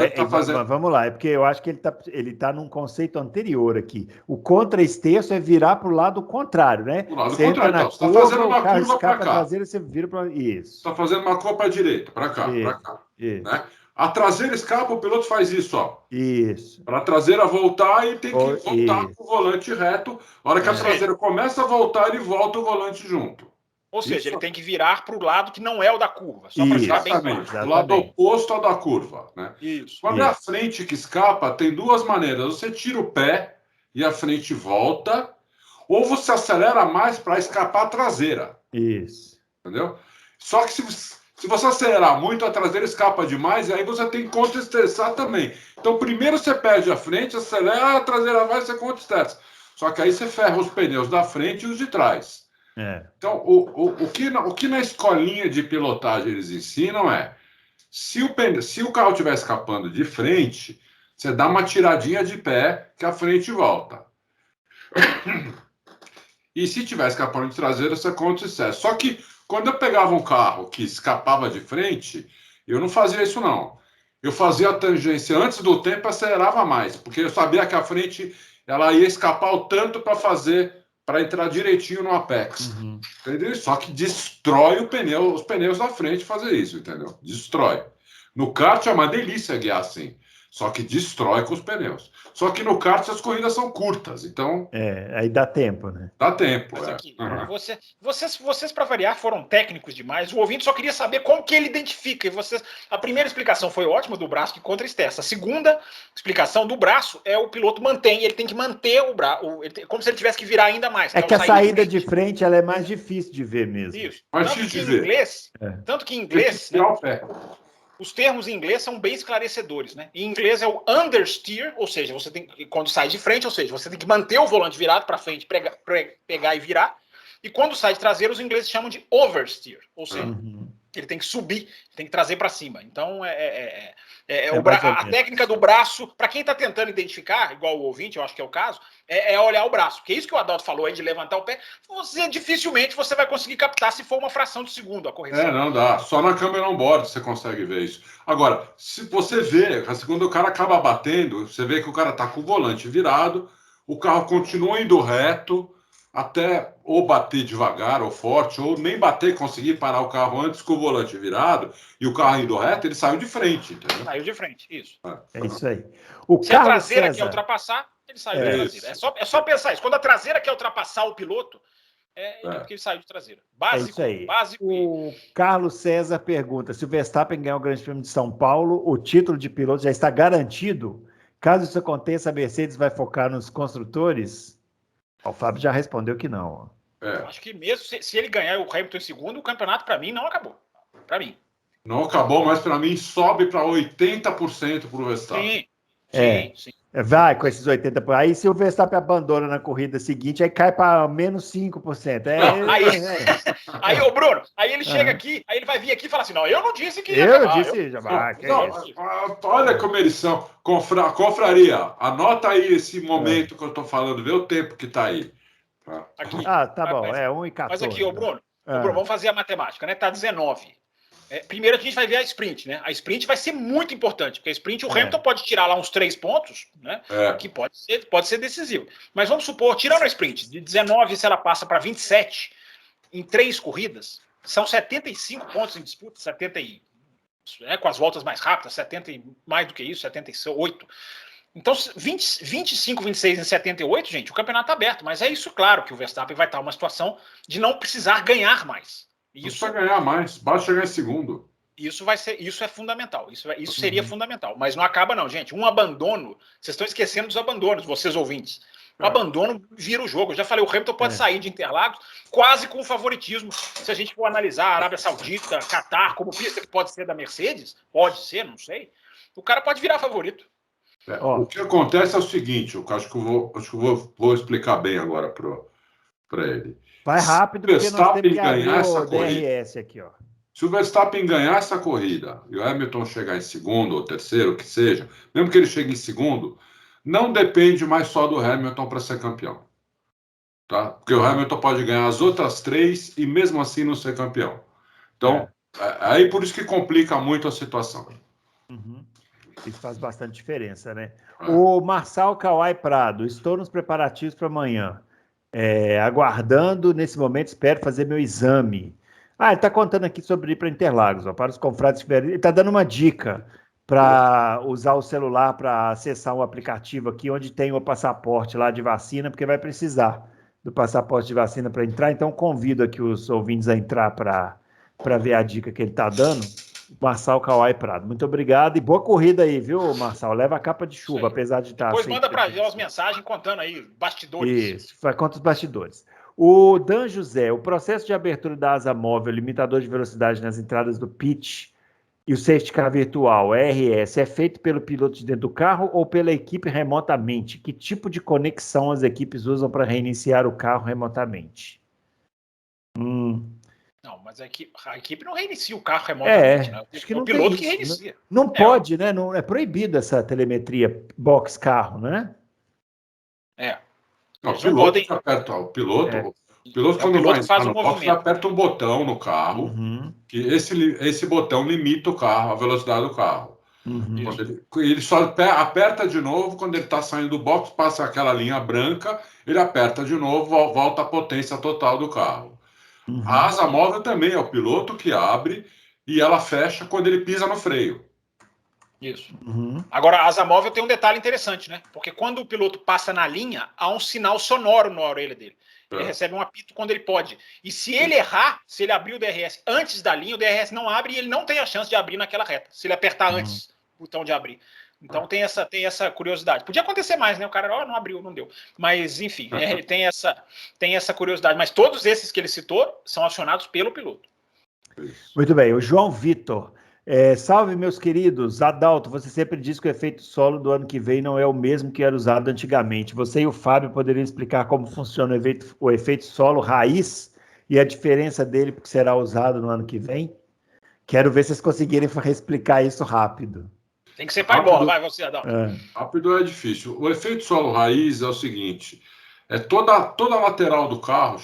vamos lá, é porque eu acho que ele tá num conceito anterior aqui. O contra-esterço é virar para o lado contrário, né? Do lado contrário, então. Você está fazendo uma curva para cá. Traseira, você vira para isso. Está fazendo uma curva para a direita, para cá, para cá. Né? A traseira escapa, o piloto faz isso, ó. Isso. Para a traseira voltar, ele tem que voltar com o volante reto. A hora que a traseira começa a voltar, ele volta o volante junto. Ou seja, ele tem que virar para o lado que não é o da curva. Só para ficar bem claro. O lado oposto ao da curva. Né? Quando é a frente que escapa, tem duas maneiras. Você tira o pé e a frente volta, ou você acelera mais para escapar a traseira. Isso. Entendeu? Só que se você acelerar muito, a traseira escapa demais, e aí você tem que contra-estressar também. Então, primeiro você perde a frente, acelera, a traseira vai, você contra-estressa. Só que aí você ferra os pneus da frente e os de trás. Então, o que na escolinha de pilotagem eles ensinam é, se o carro estiver escapando de frente, você dá uma tiradinha de pé que a frente volta. E se estiver escapando de traseira, você contra-estressa. Só que quando eu pegava um carro que escapava de frente, eu não fazia isso, não. Eu fazia a tangência antes do tempo e acelerava mais, porque eu sabia que a frente ela ia escapar o tanto para entrar direitinho no apex. Entendeu? Só que destrói os pneus da frente fazer isso, entendeu? Destrói. No kart é uma delícia guiar assim. Só que destrói com os pneus. Só que no kart as corridas são curtas, então... aí dá tempo, né? Dá tempo, Mas aqui, vocês para variar, foram técnicos demais. O ouvinte só queria saber como que ele identifica. E a primeira explicação foi ótima, do braço que contra-esterça. A segunda explicação do braço é o piloto ele tem que manter o braço, como se ele tivesse que virar ainda mais. É que a saída de frente ela é mais difícil de ver mesmo. Isso. Tanto que em inglês, né, os termos em inglês são bem esclarecedores, né? Em inglês é o understeer, ou seja, você tem quando sai de frente, ou seja, você tem que manter o volante virado para frente, pegar e virar. E quando sai de traseiro, os ingleses chamam de oversteer, ou seja, ele tem que subir, tem que trazer para cima. Então, a técnica do braço, para quem está tentando identificar, igual o ouvinte, eu acho que é o caso, é olhar o braço. Que é isso que o Adalto falou aí de levantar o pé. Dificilmente você vai conseguir captar se for uma fração de segundo a correção. Não dá. Só na câmera on-board você consegue ver isso. Agora, se você vê, quando o cara acaba batendo, você vê que o cara está com o volante virado, o carro continua indo reto, até ou bater devagar ou forte, ou nem bater, conseguir parar o carro antes com o volante virado e o carro indo reto, ele saiu de frente, entendeu? Saiu de frente, isso. É isso aí. Se a traseira quer ultrapassar, ele saiu de traseira. É só pensar isso. Quando a traseira quer ultrapassar o piloto, porque ele saiu de traseira. Básico, isso aí. Básico. O Carlos César pergunta, se o Verstappen ganhar o Grande Prêmio de São Paulo, o título de piloto já está garantido? Caso isso aconteça, a Mercedes vai focar nos construtores? O Fábio já respondeu que não. Acho que mesmo se ele ganhar o Hamilton em segundo, o campeonato, para mim, não acabou. Para mim. Não acabou, mas para mim sobe para 80% para o Verstappen. Sim. Vai com esses 80%. Aí se o Verstappen abandona na corrida seguinte, aí cai para menos 5%. Aí, ô Bruno, aí ele chega aqui, aí ele vai vir aqui e fala assim, não, eu não disse que ia acabar. Já vai. Olha como eles são. Confraria, anota aí esse momento que eu estou falando, vê o tempo que está aí. Aqui. Tá bom, 1:14. Mas aqui, ô Bruno, vamos fazer a matemática, né? Tá 19. Primeiro a gente vai ver a sprint, né? A sprint vai ser muito importante, porque a sprint o Hamilton pode tirar lá uns 3 pontos, né? Que pode ser decisivo. Mas vamos supor, tirando a sprint, de 19, se ela passa para 27 em 3 corridas, são 75 pontos em disputa, 70 com as voltas mais rápidas, 70 e mais do que isso, 78. Então, 25, 26 em 78, gente, o campeonato está aberto. Mas é isso, claro, que o Verstappen vai estar numa situação de não precisar ganhar mais. Isso vai ganhar mais, basta chegar em segundo. Isso é fundamental. Isso seria fundamental. Mas não acaba, não, gente. Um abandono, vocês estão esquecendo dos abandonos, vocês ouvintes. O abandono vira o jogo. Eu já falei, o Hamilton pode sair de Interlagos quase com favoritismo. Se a gente for analisar a Arábia Saudita, Catar, como pista que pode ser da Mercedes, pode ser, não sei. O cara pode virar favorito. O que acontece é o seguinte, eu acho que eu vou explicar bem agora para ele. Vai rápido, porque nós temos que abrir o DRS aqui, ó. Se o Verstappen ganhar essa corrida e o Hamilton chegar em segundo ou terceiro, o que seja, mesmo que ele chegue em segundo, não depende mais só do Hamilton para ser campeão. Tá? Porque o Hamilton pode ganhar as outras 3 e mesmo assim não ser campeão. Então, aí por isso que complica muito a situação. Isso faz bastante diferença, né? O Marçal Kawai Prado, estou nos preparativos para amanhã. Aguardando, nesse momento, espero fazer meu exame. Ele está contando aqui sobre ir para Interlagos, para os confrades. Ele está dando uma dica para usar o celular para acessar um aplicativo aqui onde tem o passaporte lá de vacina, porque vai precisar do passaporte de vacina para entrar. Então, convido aqui os ouvintes a entrar para ver a dica que ele está dando. Marçal Kawai Prado. Muito obrigado e boa corrida aí, viu, Marçal? Leva a capa de chuva, apesar de estar... Depois manda para as mensagens contando aí, bastidores. Isso, vai contra os bastidores. O Dan José, o processo de abertura da asa móvel, limitador de velocidade nas entradas do pit e o safety car virtual, RS, é feito pelo piloto de dentro do carro ou pela equipe remotamente? Que tipo de conexão as equipes usam para reiniciar o carro remotamente? Não, mas a equipe não reinicia o carro remotamente, né? Acho que não o piloto tem que isso, reinicia. Não pode, né? Não, é proibido essa telemetria box-carro, né? Não, o piloto aperta, o piloto quando vai entrar no box, ele aperta um botão no carro, que esse botão limita o carro, a velocidade do carro. Ele só aperta de novo quando ele está saindo do box, passa aquela linha branca, ele aperta de novo, volta a potência total do carro. A asa móvel também é o piloto que abre e ela fecha quando ele pisa no freio. Isso. Agora, a asa móvel tem um detalhe interessante, né? Porque quando o piloto passa na linha, há um sinal sonoro na orelha dele. Ele recebe um apito quando ele pode. E se ele errar, se ele abrir o DRS antes da linha, o DRS não abre e ele não tem a chance de abrir naquela reta. Se ele apertar antes o botão de abrir. Então tem essa curiosidade. Podia acontecer mais, né? O cara não abriu, não deu. Mas, enfim, ele tem essa curiosidade. Mas todos esses que ele citou são acionados pelo piloto. Muito bem. O João Vitor. Salve, meus queridos. Adalto, você sempre diz que o efeito solo do ano que vem não é o mesmo que era usado antigamente. Você e o Fábio poderiam explicar como funciona o efeito solo raiz e a diferença dele que será usado no ano que vem? Quero ver se vocês conseguirem explicar isso rápido. Tem que ser pai bola, vai você, Adalto. Rápido é difícil. O efeito solo raiz é o seguinte: toda a lateral do carro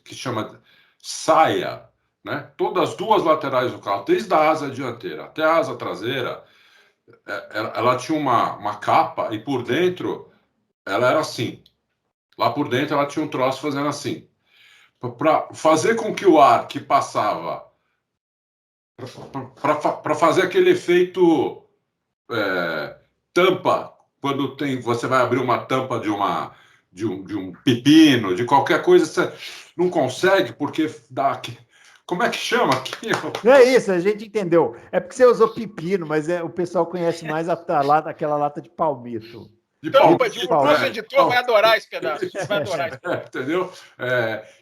que chama saia, né? Todas as duas laterais do carro, desde a asa dianteira até a asa traseira, ela tinha uma capa e por dentro ela era assim. Lá por dentro ela tinha um troço fazendo assim. Para fazer com que o ar que passava, para fazer aquele efeito tampa, quando você vai abrir uma tampa de um pepino, de qualquer coisa, você não consegue porque dá... Como é que chama aqui? É isso, a gente entendeu. É porque você usou pepino, mas o pessoal conhece mais aquela lata de palmito. O nosso editor vai adorar esse pedaço. Vai adorar esse pedaço. Entendeu?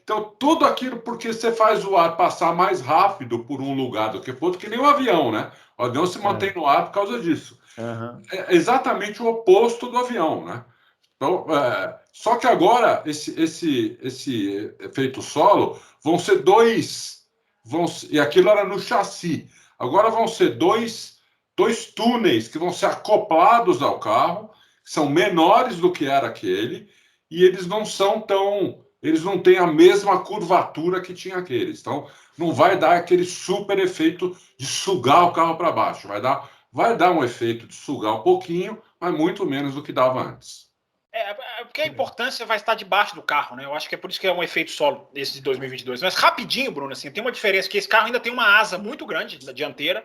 Então, tudo aquilo porque você faz o ar passar mais rápido por um lugar do que por outro, que nem o avião, né? O avião se mantém no ar por causa disso. É exatamente o oposto do avião, né? Então, só que agora, esse efeito solo vão ser dois... e aquilo era no chassi. Agora vão ser dois túneis que vão ser acoplados ao carro, que são menores do que era aquele, e eles não são tão eles não têm a mesma curvatura que tinha aqueles. Então, não vai dar aquele super efeito de sugar o carro para baixo. Vai dar um efeito de sugar um pouquinho, mas muito menos do que dava antes. Porque a importância vai estar debaixo do carro, né? Eu acho que é por isso que é um efeito solo esse de 2022. Mas rapidinho, Bruno, assim, tem uma diferença, que esse carro ainda tem uma asa muito grande na dianteira.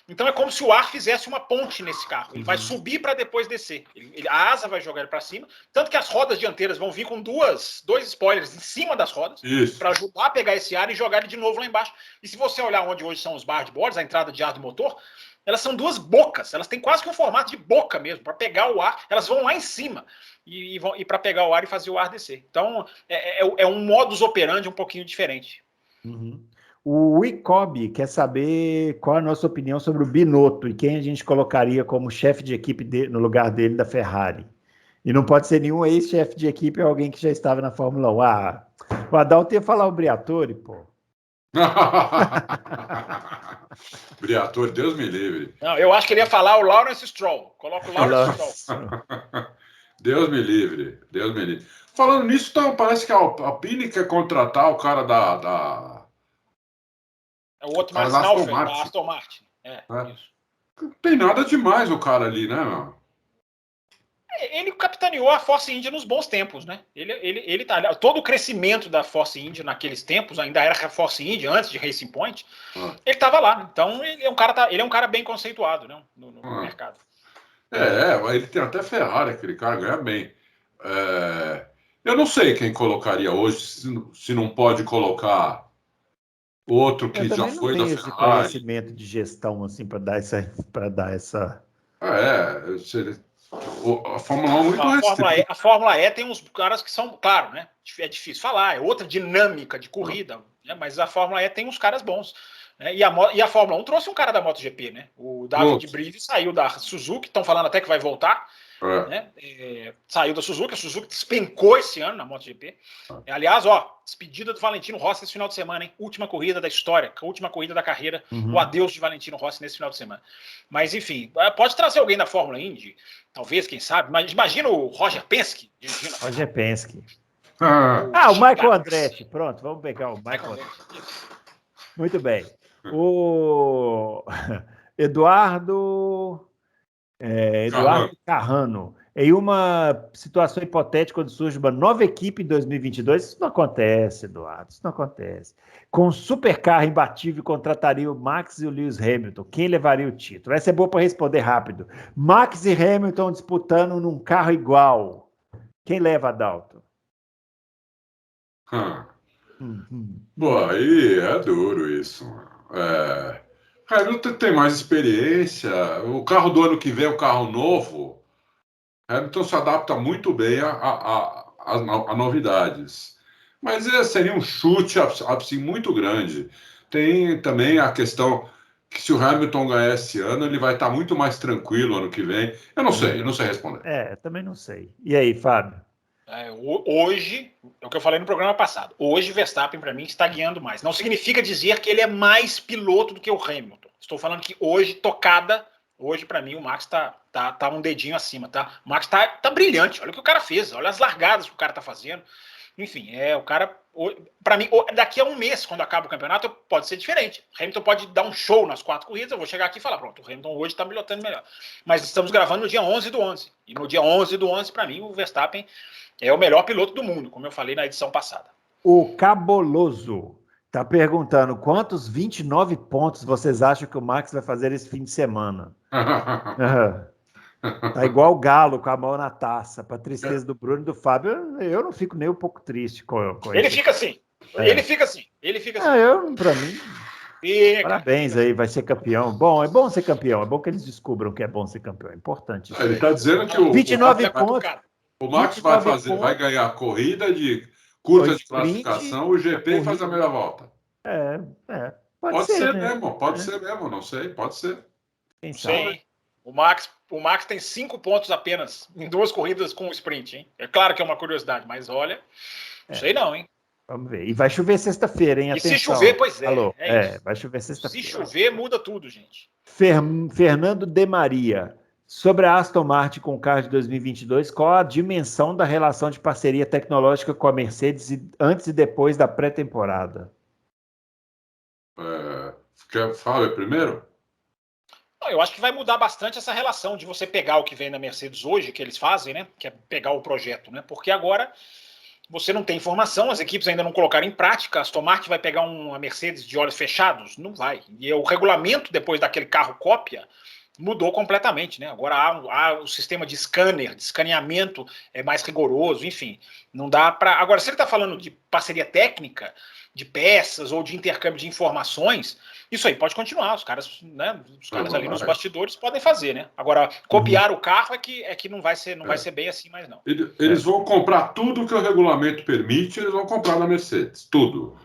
Então é como se o ar fizesse uma ponte nesse carro. Ele vai subir para depois descer. A asa vai jogar ele para cima. Tanto que as rodas dianteiras vão vir com dois spoilers em cima das rodas para ajudar a pegar esse ar e jogar ele de novo lá embaixo. E se você olhar onde hoje são os barboards, a entrada de ar do motor, elas são duas bocas. Elas têm quase que um formato de boca mesmo. Para pegar o ar, elas vão lá em cima e para pegar o ar e fazer o ar descer. Então é um modus operandi um pouquinho diferente. Uhum. O Icobi quer saber qual a nossa opinião sobre o Binotto e quem a gente colocaria como chefe de equipe no lugar dele da Ferrari. E não pode ser nenhum ex-chefe de equipe ou alguém que já estava na Fórmula 1. O Adalto ia falar o Briatore, pô. Briatore, Deus me livre. Não, eu acho que ele ia falar o Lawrence Stroll. Coloca o Lawrence Stroll. Deus me livre, Deus me livre. Falando nisso, então, parece que a Alpine quer contratar o cara da É o outro mais da Aston Martin. Isso. Não tem nada demais o cara ali, né, meu? Ele capitaneou a Force India nos bons tempos, né? Ele tá, todo o crescimento da Force India naqueles tempos, ainda era a Force India antes de Racing Point, ele estava lá. Então ele é um cara bem conceituado, né, no mercado. Ele tem até Ferrari, aquele cara ganha bem. Eu não sei quem colocaria hoje, se não pode colocar outro que já foi da Ferrari. Esse conhecimento de gestão assim para dar essa. A Fórmula 1 é muito restrita. A Fórmula E tem uns caras que são, claro, né? É difícil falar, é outra dinâmica de corrida, né? Mas a Fórmula E tem uns caras bons. Né? E a Fórmula 1 trouxe um cara da MotoGP, né? O David Brivio saiu da Suzuki, estão falando até que vai voltar. Né? Saiu da Suzuki, a Suzuki despencou esse ano na MotoGP. Aliás, despedida do Valentino Rossi esse final de semana, hein? Última corrida da história, última corrida da carreira, o adeus de Valentino Rossi nesse final de semana. Mas enfim, pode trazer alguém da Fórmula Indy, talvez, quem sabe, mas imagina o Roger Penske dirigindo. Roger Penske. O Michael Andretti, pronto, vamos pegar o Michael Andretti. Muito bem. O Eduardo Carrano. Em uma situação hipotética onde surge uma nova equipe em 2022, isso não acontece, Eduardo, isso não acontece. Com um supercarro imbatível, contrataria o Max e o Lewis Hamilton. Quem levaria o título? Essa é boa para responder rápido. Max e Hamilton disputando num carro igual. Quem leva, Adalto? Pô, aí é duro isso. Hamilton tem mais experiência. O carro do ano que vem é um carro novo. Hamilton se adapta muito bem a novidades. Mas seria um chute assim, muito grande. Tem também a questão que se o Hamilton ganhar esse ano, ele vai estar muito mais tranquilo ano que vem. Eu não sei responder. Também não sei. E aí, Fábio? Hoje, é o que eu falei no programa passado, hoje Verstappen para mim está guiando mais. Não significa dizer que ele é mais piloto do que o Hamilton. Estou falando que hoje para mim o Max tá um dedinho acima, tá? O Max tá brilhante, olha o que o cara fez, olha as largadas que o cara tá fazendo. Enfim, o cara, para mim, daqui a um mês, quando acaba o campeonato, pode ser diferente. O Hamilton pode dar um show nas 4 corridas, eu vou chegar aqui e falar, pronto, o Hamilton hoje está pilotando melhor. Mas estamos gravando no dia 11/11. E no dia 11/11, para mim, o Verstappen é o melhor piloto do mundo, como eu falei na edição passada. O Caboloso está perguntando quantos 29 pontos vocês acham que o Max vai fazer esse fim de semana? Tá igual o Galo com a mão na taça. Para tristeza do Bruno e do Fábio, eu não fico nem um pouco triste com ele. Fica assim. Ele fica assim. Para mim, parabéns aí, vai ser campeão. Bom, é bom ser campeão. É bom que eles descubram que é bom ser campeão. É importante. Ele está dizendo que o 29 pontos. O Max vai ganhar a corrida de curta de classificação, o GP faz a meia volta. Pode ser mesmo, não sei, pode ser. Quem sabe? Sim. O Max tem 5 pontos apenas em 2 corridas com o sprint, hein? É claro que é uma curiosidade, mas olha, não sei não, hein? Vamos ver. E vai chover sexta-feira, hein? Atenção. E se chover, pois é. Alô? Vai chover sexta-feira. Se chover, muda tudo, gente. Fernando de Maria. Sobre a Aston Martin com o carro de 2022, qual a dimensão da relação de parceria tecnológica com a Mercedes antes e depois da pré-temporada? Quer falar primeiro? Eu acho que vai mudar bastante essa relação de você pegar o que vem na Mercedes hoje, que eles fazem, né? Que é pegar o projeto, né? Porque agora você não tem informação, as equipes ainda não colocaram em prática. A Aston Martin vai pegar uma Mercedes de olhos fechados? Não vai. E o regulamento, depois daquele carro cópia, mudou completamente, né? Agora há o sistema de scanner, de escaneamento é mais rigoroso, enfim. Não dá para. Agora, se ele está falando de parceria técnica, de peças ou de intercâmbio de informações, isso aí pode continuar. Os caras, né? Os caras ali nos bastidores podem fazer, né? Agora, copiar o carro é que não vai ser bem assim, mais não. Eles vão comprar tudo que o regulamento permite, eles vão comprar na Mercedes, tudo.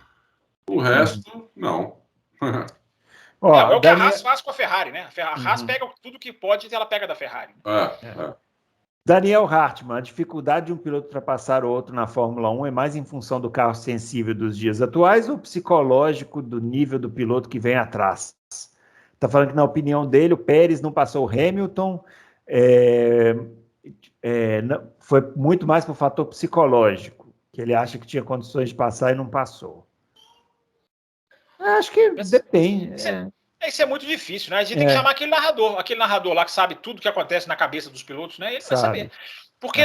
O resto, não. É o que a Haas faz com a Ferrari, né? A Haas pega tudo que pode e ela pega da Ferrari. Daniel Hartmann, a dificuldade de um piloto ultrapassar o outro na Fórmula 1 é mais em função do carro sensível dos dias atuais ou psicológico do nível do piloto que vem atrás? Está falando que, na opinião dele, o Pérez não passou o Hamilton, foi muito mais por fator psicológico, que ele acha que tinha condições de passar e não passou. Acho que depende. Isso é muito difícil, né? A gente tem que chamar aquele narrador lá que sabe tudo que acontece na cabeça dos pilotos, né? Ele vai saber. Porque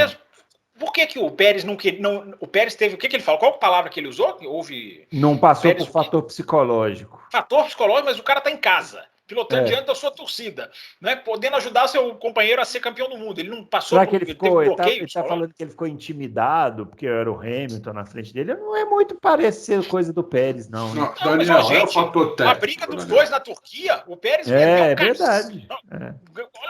por que o Pérez não o Pérez teve, o que ele falou? Qual a palavra que ele usou? Não passou por fator psicológico. Fator psicológico, mas o cara tá em casa, pilotando diante da sua torcida, né? Podendo ajudar seu companheiro a ser campeão do mundo. Ele não passou por ele ficou, ele tá falando que ele ficou intimidado porque era o Hamilton na frente dele. Não é muito parecer coisa do Pérez, não. Não, Daniel, gente, é o fator técnico. A briga dos dois na Turquia, o Pérez é verdade.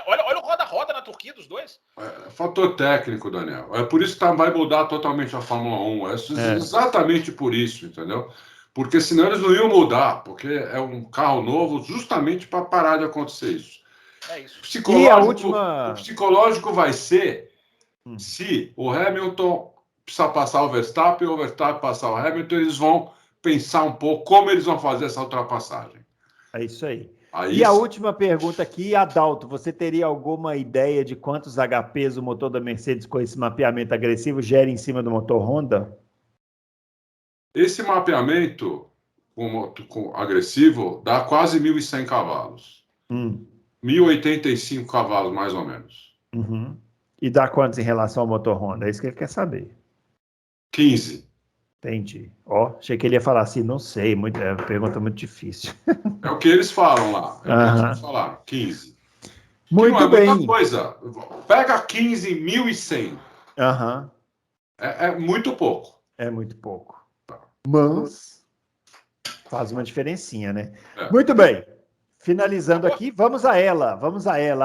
Olha o roda-roda na Turquia dos dois. É fator técnico, Daniel. É por isso que vai mudar totalmente a Fórmula 1. É exatamente por isso, entendeu? Porque senão eles não iam mudar, porque é um carro novo justamente para parar de acontecer isso. É isso. O psicológico vai ser se o Hamilton precisar passar o Verstappen ou o Verstappen passar o Hamilton, eles vão pensar um pouco como eles vão fazer essa ultrapassagem. É isso aí. E a última pergunta aqui, Adalto, você teria alguma ideia de quantos HPs o motor da Mercedes com esse mapeamento agressivo gera em cima do motor Honda? Esse mapeamento com agressivo dá quase 1.100 cavalos. 1.085 cavalos, mais ou menos. E dá quantos em relação ao motor Honda? É isso que ele quer saber. 15. Entendi. Achei que ele ia falar assim, não sei, é uma pergunta muito difícil. É o que eles falam lá. Eles falaram, 15. Muito bem. Muita coisa. Pega 15, 1.100. É muito pouco. É muito pouco. Mas faz uma diferencinha, né? Muito bem. Finalizando aqui, vamos a ela,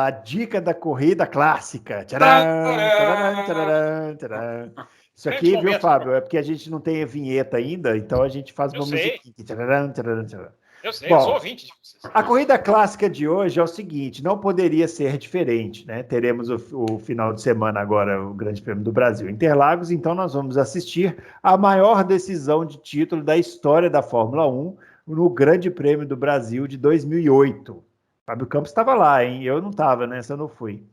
a dica da corrida clássica. Tcharam, tcharam, tcharam. Isso aqui, viu, Fábio, é porque a gente não tem a vinheta ainda, então a gente faz uma musiquinha. Tcharam, tcharam, tcharam. Eu sei, eu sou ouvinte de vocês. A corrida clássica de hoje é o seguinte, não poderia ser diferente, né? Teremos o final de semana agora, o Grande Prêmio do Brasil, Interlagos, então nós vamos assistir a maior decisão de título da história da Fórmula 1 no Grande Prêmio do Brasil de 2008. Fábio Campos estava lá, hein? Eu não estava, né? Eu não fui.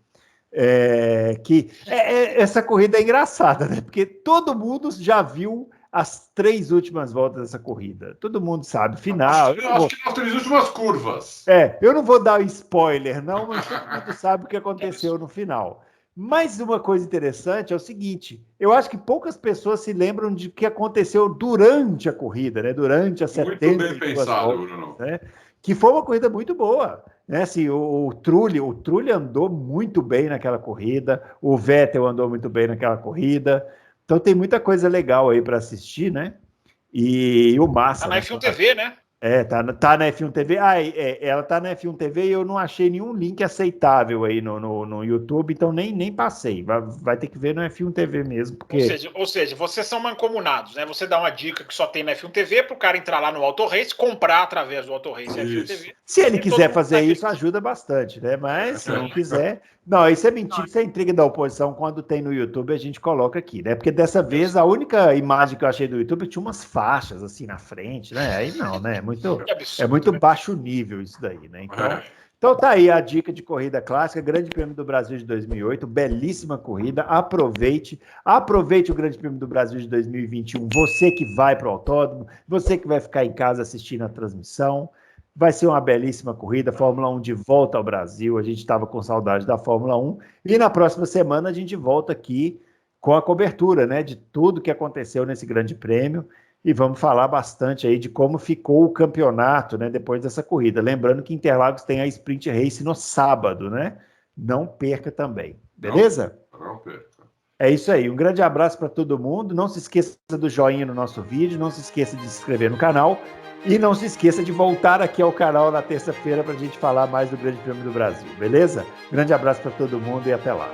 Essa corrida é engraçada, né? Porque todo mundo já viu as 3 últimas voltas dessa corrida. Todo mundo sabe, final. Acho que nas 3 últimas curvas. Eu não vou dar spoiler, não, mas todo mundo sabe o que aconteceu no final. Mas uma coisa interessante é o seguinte, eu acho que poucas pessoas se lembram de o que aconteceu durante a corrida, né? Durante as 70 Muito bem pensado, Bruno. Né? Que foi uma corrida muito boa. Né? Assim, o Trulli andou muito bem naquela corrida, o Vettel andou muito bem naquela corrida. Então tem muita coisa legal aí para assistir, né? E o Massa... Tá na F1 TV, né? Tá na F1 TV. Ela tá na F1 TV e eu não achei nenhum link aceitável aí no YouTube, então nem passei. Vai ter que ver no F1 TV mesmo. Porque... Ou seja, vocês são mancomunados, né? Você dá uma dica que só tem na F1 TV para o cara entrar lá no Auto Race, comprar através do Auto Race F1 TV. Se ele quiser fazer isso, ajuda bastante, né? Mas se não quiser... Não, isso é mentira, isso é intriga da oposição. Quando tem no YouTube, a gente coloca aqui, né? Porque dessa vez, a única imagem que eu achei do YouTube tinha umas faixas assim na frente, né? Aí não, né? É muito baixo nível isso daí, né? Então, Então tá aí a dica de corrida clássica, Grande Prêmio do Brasil de 2008, belíssima corrida, aproveite o Grande Prêmio do Brasil de 2021, você que vai para o autódromo, você que vai ficar em casa assistindo a transmissão, vai ser uma belíssima corrida, Fórmula 1 de volta ao Brasil, a gente estava com saudade da Fórmula 1, e na próxima semana a gente volta aqui com a cobertura, né, de tudo que aconteceu nesse Grande Prêmio, e vamos falar bastante aí de como ficou o campeonato, né, depois dessa corrida. Lembrando que Interlagos tem a Sprint Race no sábado, né? Não perca também, beleza? Não perca. É isso aí, um grande abraço para todo mundo. Não se esqueça do joinha no nosso vídeo, não se esqueça de se inscrever no canal e não se esqueça de voltar aqui ao canal na terça-feira para a gente falar mais do Grande Prêmio do Brasil, beleza? Grande abraço para todo mundo e até lá.